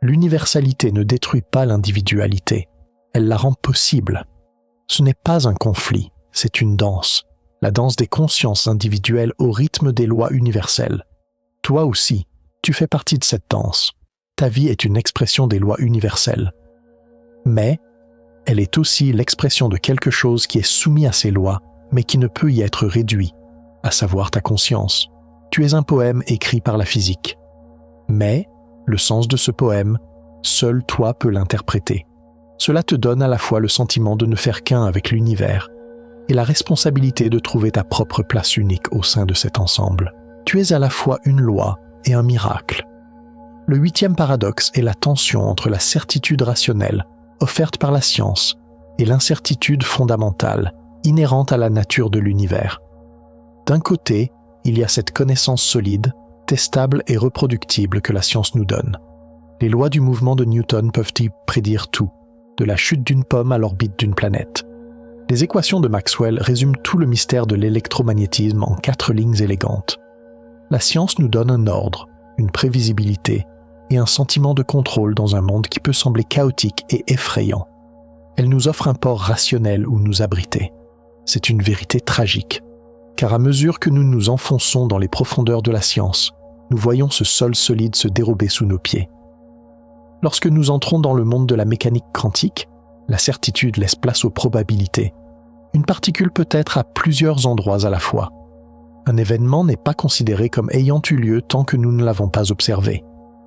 L'universalité ne détruit pas l'individualité, elle la rend possible. Ce n'est pas un conflit, c'est une danse, la danse des consciences individuelles au rythme des lois universelles. Toi aussi, tu fais partie de cette danse. Ta vie est une expression des lois universelles. Mais elle est aussi l'expression de quelque chose qui est soumis à ces lois, mais qui ne peut y être réduit, à savoir ta conscience. Tu es un poème écrit par la physique. Mais le sens de ce poème, seul toi peux l'interpréter. Cela te donne à la fois le sentiment de ne faire qu'un avec l'univers et la responsabilité de trouver ta propre place unique au sein de cet ensemble. Tu es à la fois une loi et un miracle. Le 8e paradoxe est la tension entre la certitude rationnelle offerte par la science et l'incertitude fondamentale inhérente à la nature de l'univers. D'un côté, il y a cette connaissance solide, testable et reproductible que la science nous donne. Les lois du mouvement de Newton peuvent y prédire tout, de la chute d'une pomme à l'orbite d'une planète. Les équations de Maxwell résument tout le mystère de l'électromagnétisme en 4 lignes élégantes. La science nous donne un ordre, une prévisibilité et un sentiment de contrôle dans un monde qui peut sembler chaotique et effrayant. Elle nous offre un port rationnel où nous abriter. C'est une vérité tragique, car à mesure que nous nous enfonçons dans les profondeurs de la science, nous voyons ce sol solide se dérober sous nos pieds. Lorsque nous entrons dans le monde de la mécanique quantique, la certitude laisse place aux probabilités. Une particule peut être à plusieurs endroits à la fois. Un événement n'est pas considéré comme ayant eu lieu tant que nous ne l'avons pas observé.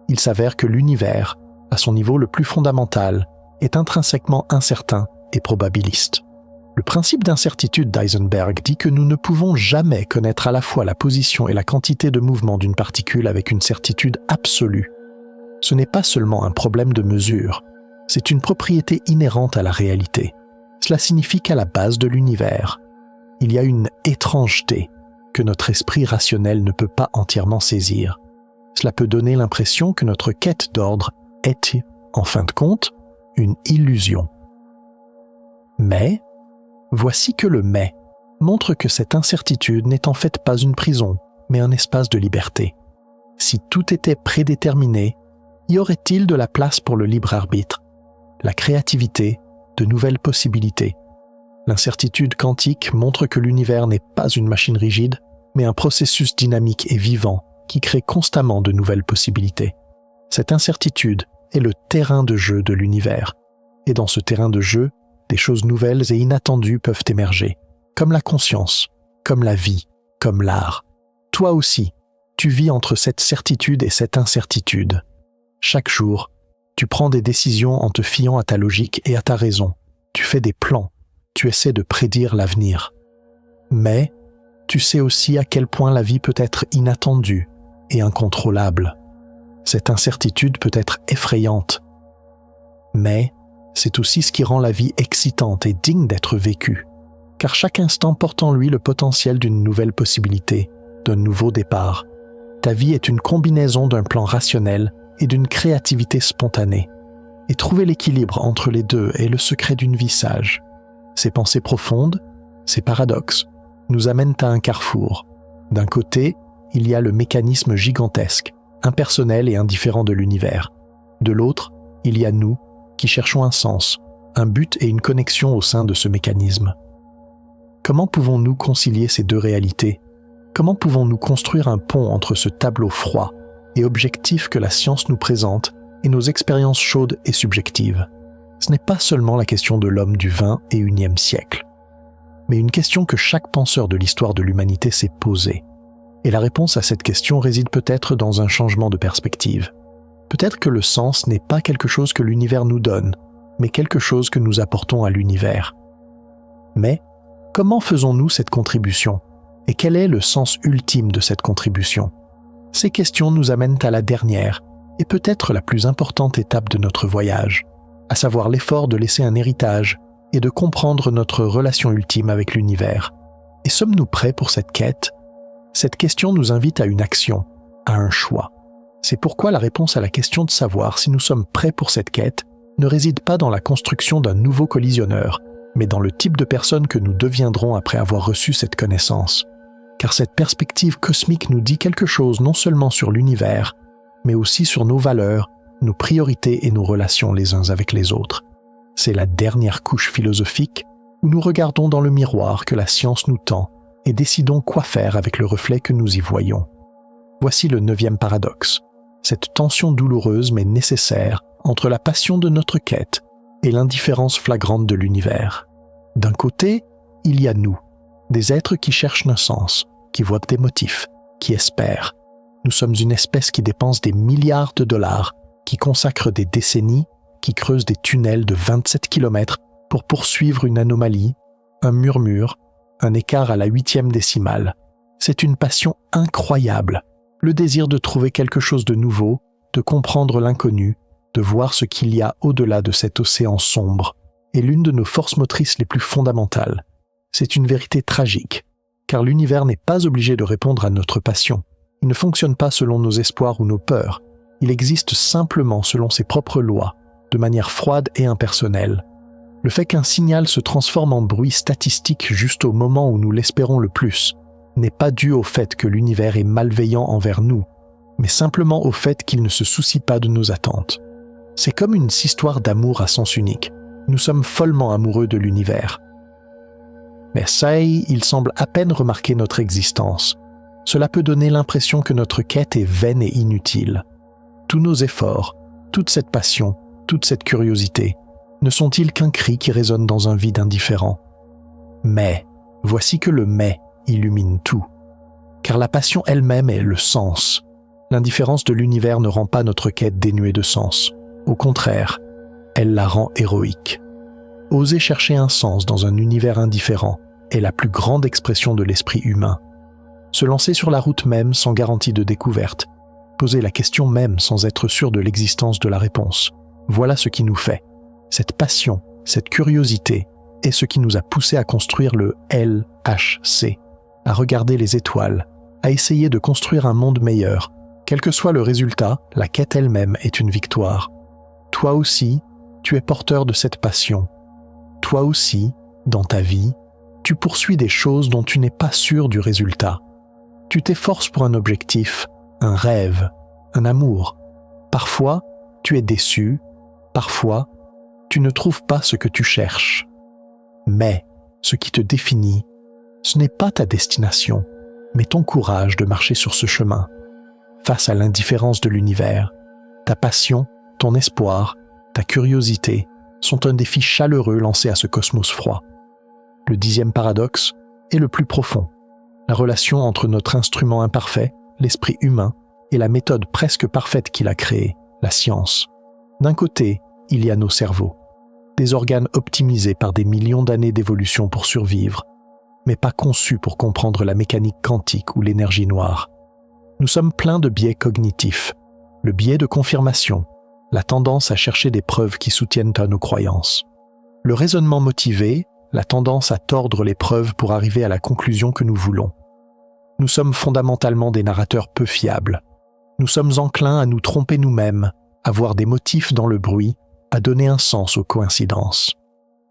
Il s'avère que l'univers, à son niveau le plus fondamental, est intrinsèquement incertain et probabiliste. Le principe d'incertitude d'Heisenberg dit que nous ne pouvons jamais connaître à la fois la position et la quantité de mouvement d'une particule avec une certitude absolue. Ce n'est pas seulement un problème de mesure, c'est une propriété inhérente à la réalité. Cela signifie qu'à la base de l'univers, il y a une étrangeté que notre esprit rationnel ne peut pas entièrement saisir. Cela peut donner l'impression que notre quête d'ordre est, en fin de compte, une illusion. Mais, voici que le « mais » montre que cette incertitude n'est en fait pas une prison, mais un espace de liberté. Si tout était prédéterminé, y aurait-il de la place pour le libre arbitre, la créativité, de nouvelles possibilités? L'incertitude quantique montre que l'univers n'est pas une machine rigide, mais un processus dynamique et vivant qui crée constamment de nouvelles possibilités. Cette incertitude est le terrain de jeu de l'univers. Et dans ce terrain de jeu, des choses nouvelles et inattendues peuvent émerger, comme la conscience, comme la vie, comme l'art. Toi aussi, tu vis entre cette certitude et cette incertitude. Chaque jour, tu prends des décisions en te fiant à ta logique et à ta raison. Tu fais des plans, tu essaies de prédire l'avenir. Mais tu sais aussi à quel point la vie peut être inattendue et incontrôlable. Cette incertitude peut être effrayante. Mais c'est aussi ce qui rend la vie excitante et digne d'être vécue, car chaque instant porte en lui le potentiel d'une nouvelle possibilité, d'un nouveau départ. Ta vie est une combinaison d'un plan rationnel et d'une créativité spontanée. Et trouver l'équilibre entre les deux est le secret d'une vie sage. Ces pensées profondes, ces paradoxes, nous amènent à un carrefour. D'un côté, il y a le mécanisme gigantesque, impersonnel et indifférent de l'univers. De l'autre, il y a nous, qui cherchons un sens, un but et une connexion au sein de ce mécanisme. Comment pouvons-nous concilier ces deux réalités ? Comment pouvons-nous construire un pont entre ce tableau froid et objectif que la science nous présente et nos expériences chaudes et subjectives ? Ce n'est pas seulement la question de l'homme du XXIe siècle, mais une question que chaque penseur de l'histoire de l'humanité s'est posée. Et la réponse à cette question réside peut-être dans un changement de perspective. Peut-être que le sens n'est pas quelque chose que l'univers nous donne, mais quelque chose que nous apportons à l'univers. Mais comment faisons-nous cette contribution ? Et quel est le sens ultime de cette contribution ? Ces questions nous amènent à la dernière et peut-être la plus importante étape de notre voyage, à savoir l'effort de laisser un héritage et de comprendre notre relation ultime avec l'univers. Et sommes-nous prêts pour cette quête ? Cette question nous invite à une action, à un choix. C'est pourquoi la réponse à la question de savoir si nous sommes prêts pour cette quête ne réside pas dans la construction d'un nouveau collisionneur, mais dans le type de personne que nous deviendrons après avoir reçu cette connaissance. Car cette perspective cosmique nous dit quelque chose non seulement sur l'univers, mais aussi sur nos valeurs, nos priorités et nos relations les uns avec les autres. C'est la dernière couche philosophique où nous regardons dans le miroir que la science nous tend et décidons quoi faire avec le reflet que nous y voyons. Voici le 9e paradoxe, cette tension douloureuse mais nécessaire entre la passion de notre quête et l'indifférence flagrante de l'univers. D'un côté, il y a nous, des êtres qui cherchent un sens, qui voient des motifs, qui espèrent. Nous sommes une espèce qui dépense des milliards de dollars, qui consacre des décennies, qui creuse des tunnels de 27 km pour poursuivre une anomalie, un murmure, un écart à la 8e décimale. C'est une passion incroyable, le désir de trouver quelque chose de nouveau, de comprendre l'inconnu, de voir ce qu'il y a au-delà de cet océan sombre, est l'une de nos forces motrices les plus fondamentales. C'est une vérité tragique, car l'univers n'est pas obligé de répondre à notre passion. Il ne fonctionne pas selon nos espoirs ou nos peurs. Il existe simplement selon ses propres lois, de manière froide et impersonnelle. Le fait qu'un signal se transforme en bruit statistique juste au moment où nous l'espérons le plus n'est pas dû au fait que l'univers est malveillant envers nous, mais simplement au fait qu'il ne se soucie pas de nos attentes. C'est comme une histoire d'amour à sens unique. Nous sommes follement amoureux de l'univers. Mais Sai, il semble à peine remarquer notre existence. Cela peut donner l'impression que notre quête est vaine et inutile. Tous nos efforts, toute cette passion, toute cette curiosité, ne sont-ils qu'un cri qui résonne dans un vide indifférent ? Mais, voici que le « mais » illumine tout. Car la passion elle-même est le sens. L'indifférence de l'univers ne rend pas notre quête dénuée de sens. Au contraire, elle la rend héroïque. Oser chercher un sens dans un univers indifférent est la plus grande expression de l'esprit humain. Se lancer sur la route même sans garantie de découverte, poser la question même sans être sûr de l'existence de la réponse, voilà ce qui nous fait. Cette passion, cette curiosité est ce qui nous a poussé à construire le LHC, à regarder les étoiles, à essayer de construire un monde meilleur. Quel que soit le résultat, la quête elle-même est une victoire. Toi aussi, tu es porteur de cette passion. Toi aussi, dans ta vie, tu poursuis des choses dont tu n'es pas sûr du résultat. Tu t'efforces pour un objectif, un rêve, un amour. Parfois, tu es déçu, parfois, tu ne trouves pas ce que tu cherches. Mais ce qui te définit, ce n'est pas ta destination, mais ton courage de marcher sur ce chemin. Face à l'indifférence de l'univers, ta passion, ton espoir, ta curiosité sont un défi chaleureux lancé à ce cosmos froid. Le 10e paradoxe est le plus profond. La relation entre notre instrument imparfait, l'esprit humain, et la méthode presque parfaite qu'il a créée, la science. D'un côté, il y a nos cerveaux, des organes optimisés par des millions d'années d'évolution pour survivre, mais pas conçus pour comprendre la mécanique quantique ou l'énergie noire. Nous sommes pleins de biais cognitifs, le biais de confirmation, la tendance à chercher des preuves qui soutiennent à nos croyances. Le raisonnement motivé, la tendance à tordre les preuves pour arriver à la conclusion que nous voulons. Nous sommes fondamentalement des narrateurs peu fiables. Nous sommes enclins à nous tromper nous-mêmes, à voir des motifs dans le bruit, à donner un sens aux coïncidences.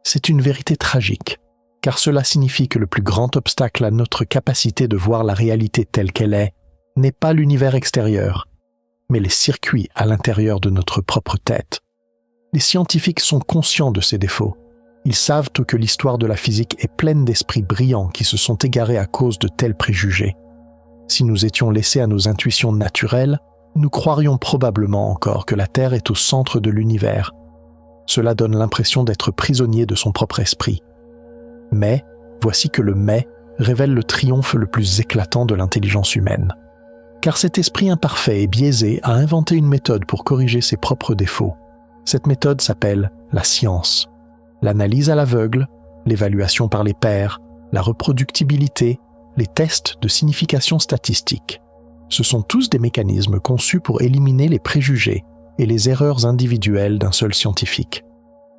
C'est une vérité tragique, car cela signifie que le plus grand obstacle à notre capacité de voir la réalité telle qu'elle est n'est pas l'univers extérieur, mais les circuits à l'intérieur de notre propre tête. Les scientifiques sont conscients de ces défauts. Ils savent que l'histoire de la physique est pleine d'esprits brillants qui se sont égarés à cause de tels préjugés. Si nous étions laissés à nos intuitions naturelles, nous croirions probablement encore que la Terre est au centre de l'univers. Cela donne l'impression d'être prisonnier de son propre esprit. Mais, voici que le « mais » révèle le triomphe le plus éclatant de l'intelligence humaine. Car cet esprit imparfait et biaisé a inventé une méthode pour corriger ses propres défauts. Cette méthode s'appelle la science. L'analyse à l'aveugle, l'évaluation par les pairs, la reproductibilité, les tests de signification statistique. Ce sont tous des mécanismes conçus pour éliminer les préjugés et les erreurs individuelles d'un seul scientifique.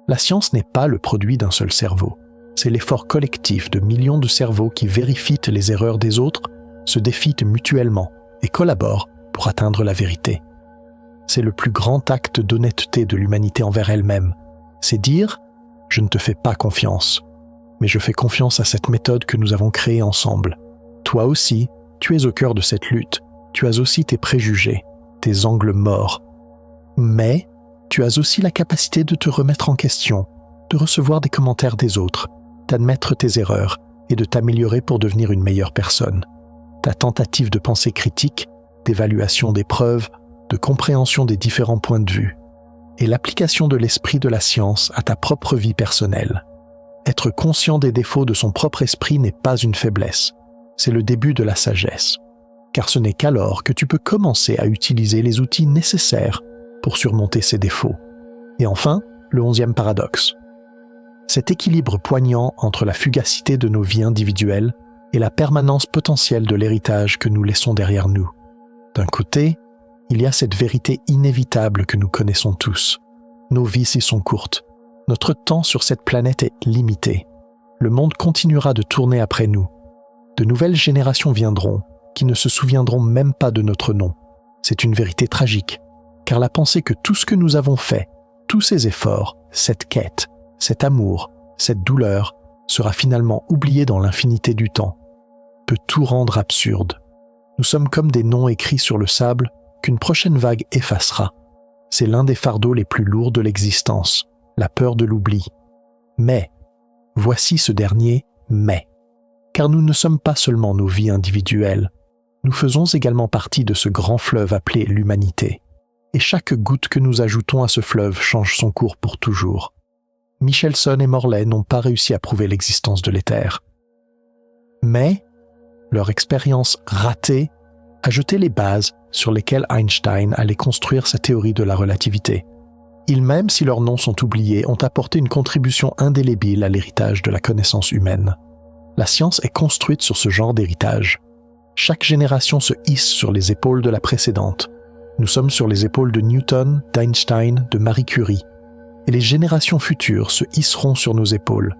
La science n'est pas le produit d'un seul cerveau. C'est l'effort collectif de millions de cerveaux qui vérifient les erreurs des autres, se défient mutuellement et collaborent pour atteindre la vérité. C'est le plus grand acte d'honnêteté de l'humanité envers elle-même. C'est dire « je ne te fais pas confiance, mais je fais confiance à cette méthode que nous avons créée ensemble. Toi aussi, tu es au cœur de cette lutte. Tu as aussi tes préjugés, tes angles morts. Mais tu as aussi la capacité de te remettre en question, de recevoir des commentaires des autres, d'admettre tes erreurs et de t'améliorer pour devenir une meilleure personne. Ta tentative de pensée critique, d'évaluation des preuves, de compréhension des différents points de vue, et l'application de l'esprit de la science à ta propre vie personnelle. Être conscient des défauts de son propre esprit n'est pas une faiblesse, c'est le début de la sagesse, car ce n'est qu'alors que tu peux commencer à utiliser les outils nécessaires pour surmonter ces défauts. Et enfin, le 11e paradoxe. Cet équilibre poignant entre la fugacité de nos vies individuelles et la permanence potentielle de l'héritage que nous laissons derrière nous. D'un côté, il y a cette vérité inévitable que nous connaissons tous. Nos vies s'y sont courtes. Notre temps sur cette planète est limité. Le monde continuera de tourner après nous. De nouvelles générations viendront, qui ne se souviendront même pas de notre nom. C'est une vérité tragique, car la pensée que tout ce que nous avons fait, tous ces efforts, cette quête, cet amour, cette douleur, sera finalement oublié dans l'infinité du temps, peut tout rendre absurde. Nous sommes comme des noms écrits sur le sable qu'une prochaine vague effacera. C'est l'un des fardeaux les plus lourds de l'existence, la peur de l'oubli. Mais, voici ce dernier « mais ». Car nous ne sommes pas seulement nos vies individuelles, nous faisons également partie de ce grand fleuve appelé l'humanité. Et chaque goutte que nous ajoutons à ce fleuve change son cours pour toujours. Michelson et Morley n'ont pas réussi à prouver l'existence de l'éther. Mais, leur expérience ratée a jeté les bases sur lesquelles Einstein allait construire sa théorie de la relativité. Ils même, si leurs noms sont oubliés, ont apporté une contribution indélébile à l'héritage de la connaissance humaine. La science est construite sur ce genre d'héritage. Chaque génération se hisse sur les épaules de la précédente. Nous sommes sur les épaules de Newton, d'Einstein, de Marie Curie. Et les générations futures se hisseront sur nos épaules.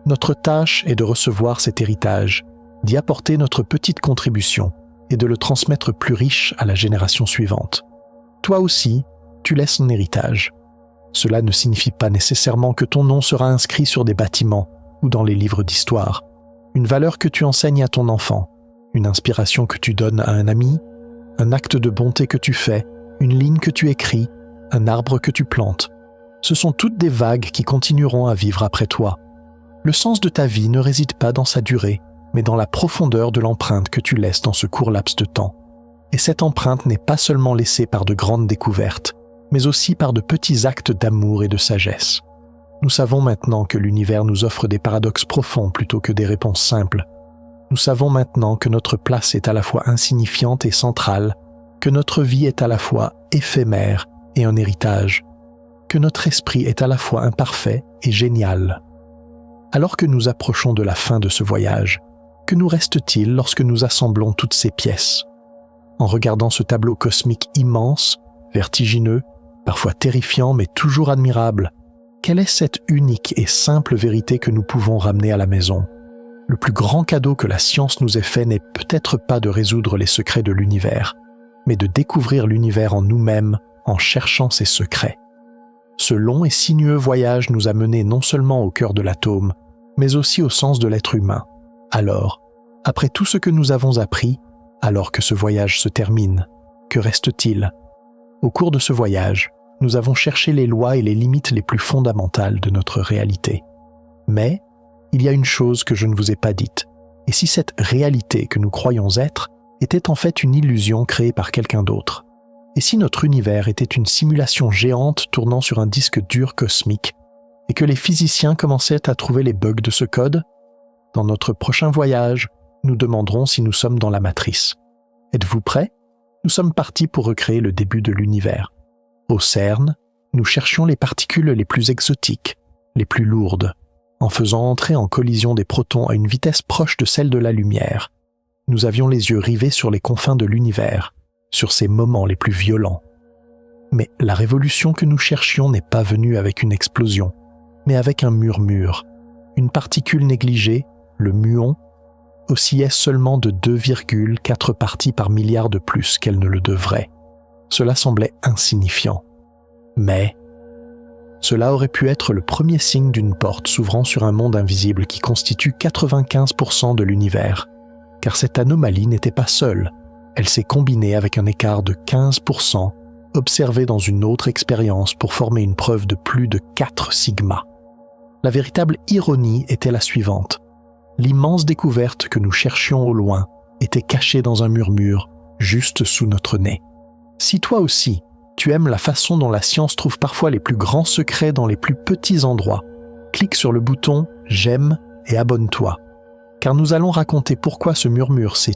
Notre tâche est de recevoir cet héritage, d'y apporter notre petite contribution et de le transmettre plus riche à la génération suivante. Toi aussi, tu laisses un héritage. Cela ne signifie pas nécessairement que ton nom sera inscrit sur des bâtiments ou dans les livres d'histoire. Une valeur que tu enseignes à ton enfant, une inspiration que tu donnes à un ami, un acte de bonté que tu fais, une ligne que tu écris, un arbre que tu plantes. Ce sont toutes des vagues qui continueront à vivre après toi. Le sens de ta vie ne réside pas dans sa durée, mais dans la profondeur de l'empreinte que tu laisses dans ce court laps de temps. Et cette empreinte n'est pas seulement laissée par de grandes découvertes, mais aussi par de petits actes d'amour et de sagesse. Nous savons maintenant que l'univers nous offre des paradoxes profonds plutôt que des réponses simples. Nous savons maintenant que notre place est à la fois insignifiante et centrale, que notre vie est à la fois éphémère et un héritage, que notre esprit est à la fois imparfait et génial. Alors que nous approchons de la fin de ce voyage, que nous reste-t-il lorsque nous assemblons toutes ces pièces? En regardant ce tableau cosmique immense, vertigineux, parfois terrifiant mais toujours admirable, quelle est cette unique et simple vérité que nous pouvons ramener à la maison? Le plus grand cadeau que la science nous ait fait n'est peut-être pas de résoudre les secrets de l'univers, mais de découvrir l'univers en nous-mêmes en cherchant ses secrets. Ce long et sinueux voyage nous a menés non seulement au cœur de l'atome, mais aussi au sens de l'être humain. Alors, après tout ce que nous avons appris, alors que ce voyage se termine, que reste-t-il? Au cours de ce voyage, nous avons cherché les lois et les limites les plus fondamentales de notre réalité. Mais, il y a une chose que je ne vous ai pas dite. Et si cette réalité que nous croyons être était en fait une illusion créée par quelqu'un d'autre? Et si notre univers était une simulation géante tournant sur un disque dur cosmique, et que les physiciens commençaient à trouver les bugs de ce code? Dans notre prochain voyage, nous demanderons si nous sommes dans la matrice. Êtes-vous prêts? Nous sommes partis pour recréer le début de l'univers. Au CERN, nous cherchions les particules les plus exotiques, les plus lourdes, en faisant entrer en collision des protons à une vitesse proche de celle de la lumière. Nous avions les yeux rivés sur les confins de l'univers, sur ces moments les plus violents. Mais la révolution que nous cherchions n'est pas venue avec une explosion, mais avec un murmure. Une particule négligée, le muon, oscillait seulement de 2,4 parties par milliard de plus qu'elle ne le devrait. Cela semblait insignifiant. Mais cela aurait pu être le premier signe d'une porte s'ouvrant sur un monde invisible qui constitue 95% de l'univers. Car cette anomalie n'était pas seule. Elle s'est combinée avec un écart de 15% observé dans une autre expérience pour former une preuve de plus de 4 sigma. La véritable ironie était la suivante. L'immense découverte que nous cherchions au loin était cachée dans un murmure juste sous notre nez. Si toi aussi, tu aimes la façon dont la science trouve parfois les plus grands secrets dans les plus petits endroits, clique sur le bouton « J'aime » et abonne-toi. Car nous allons raconter pourquoi ce murmure s'est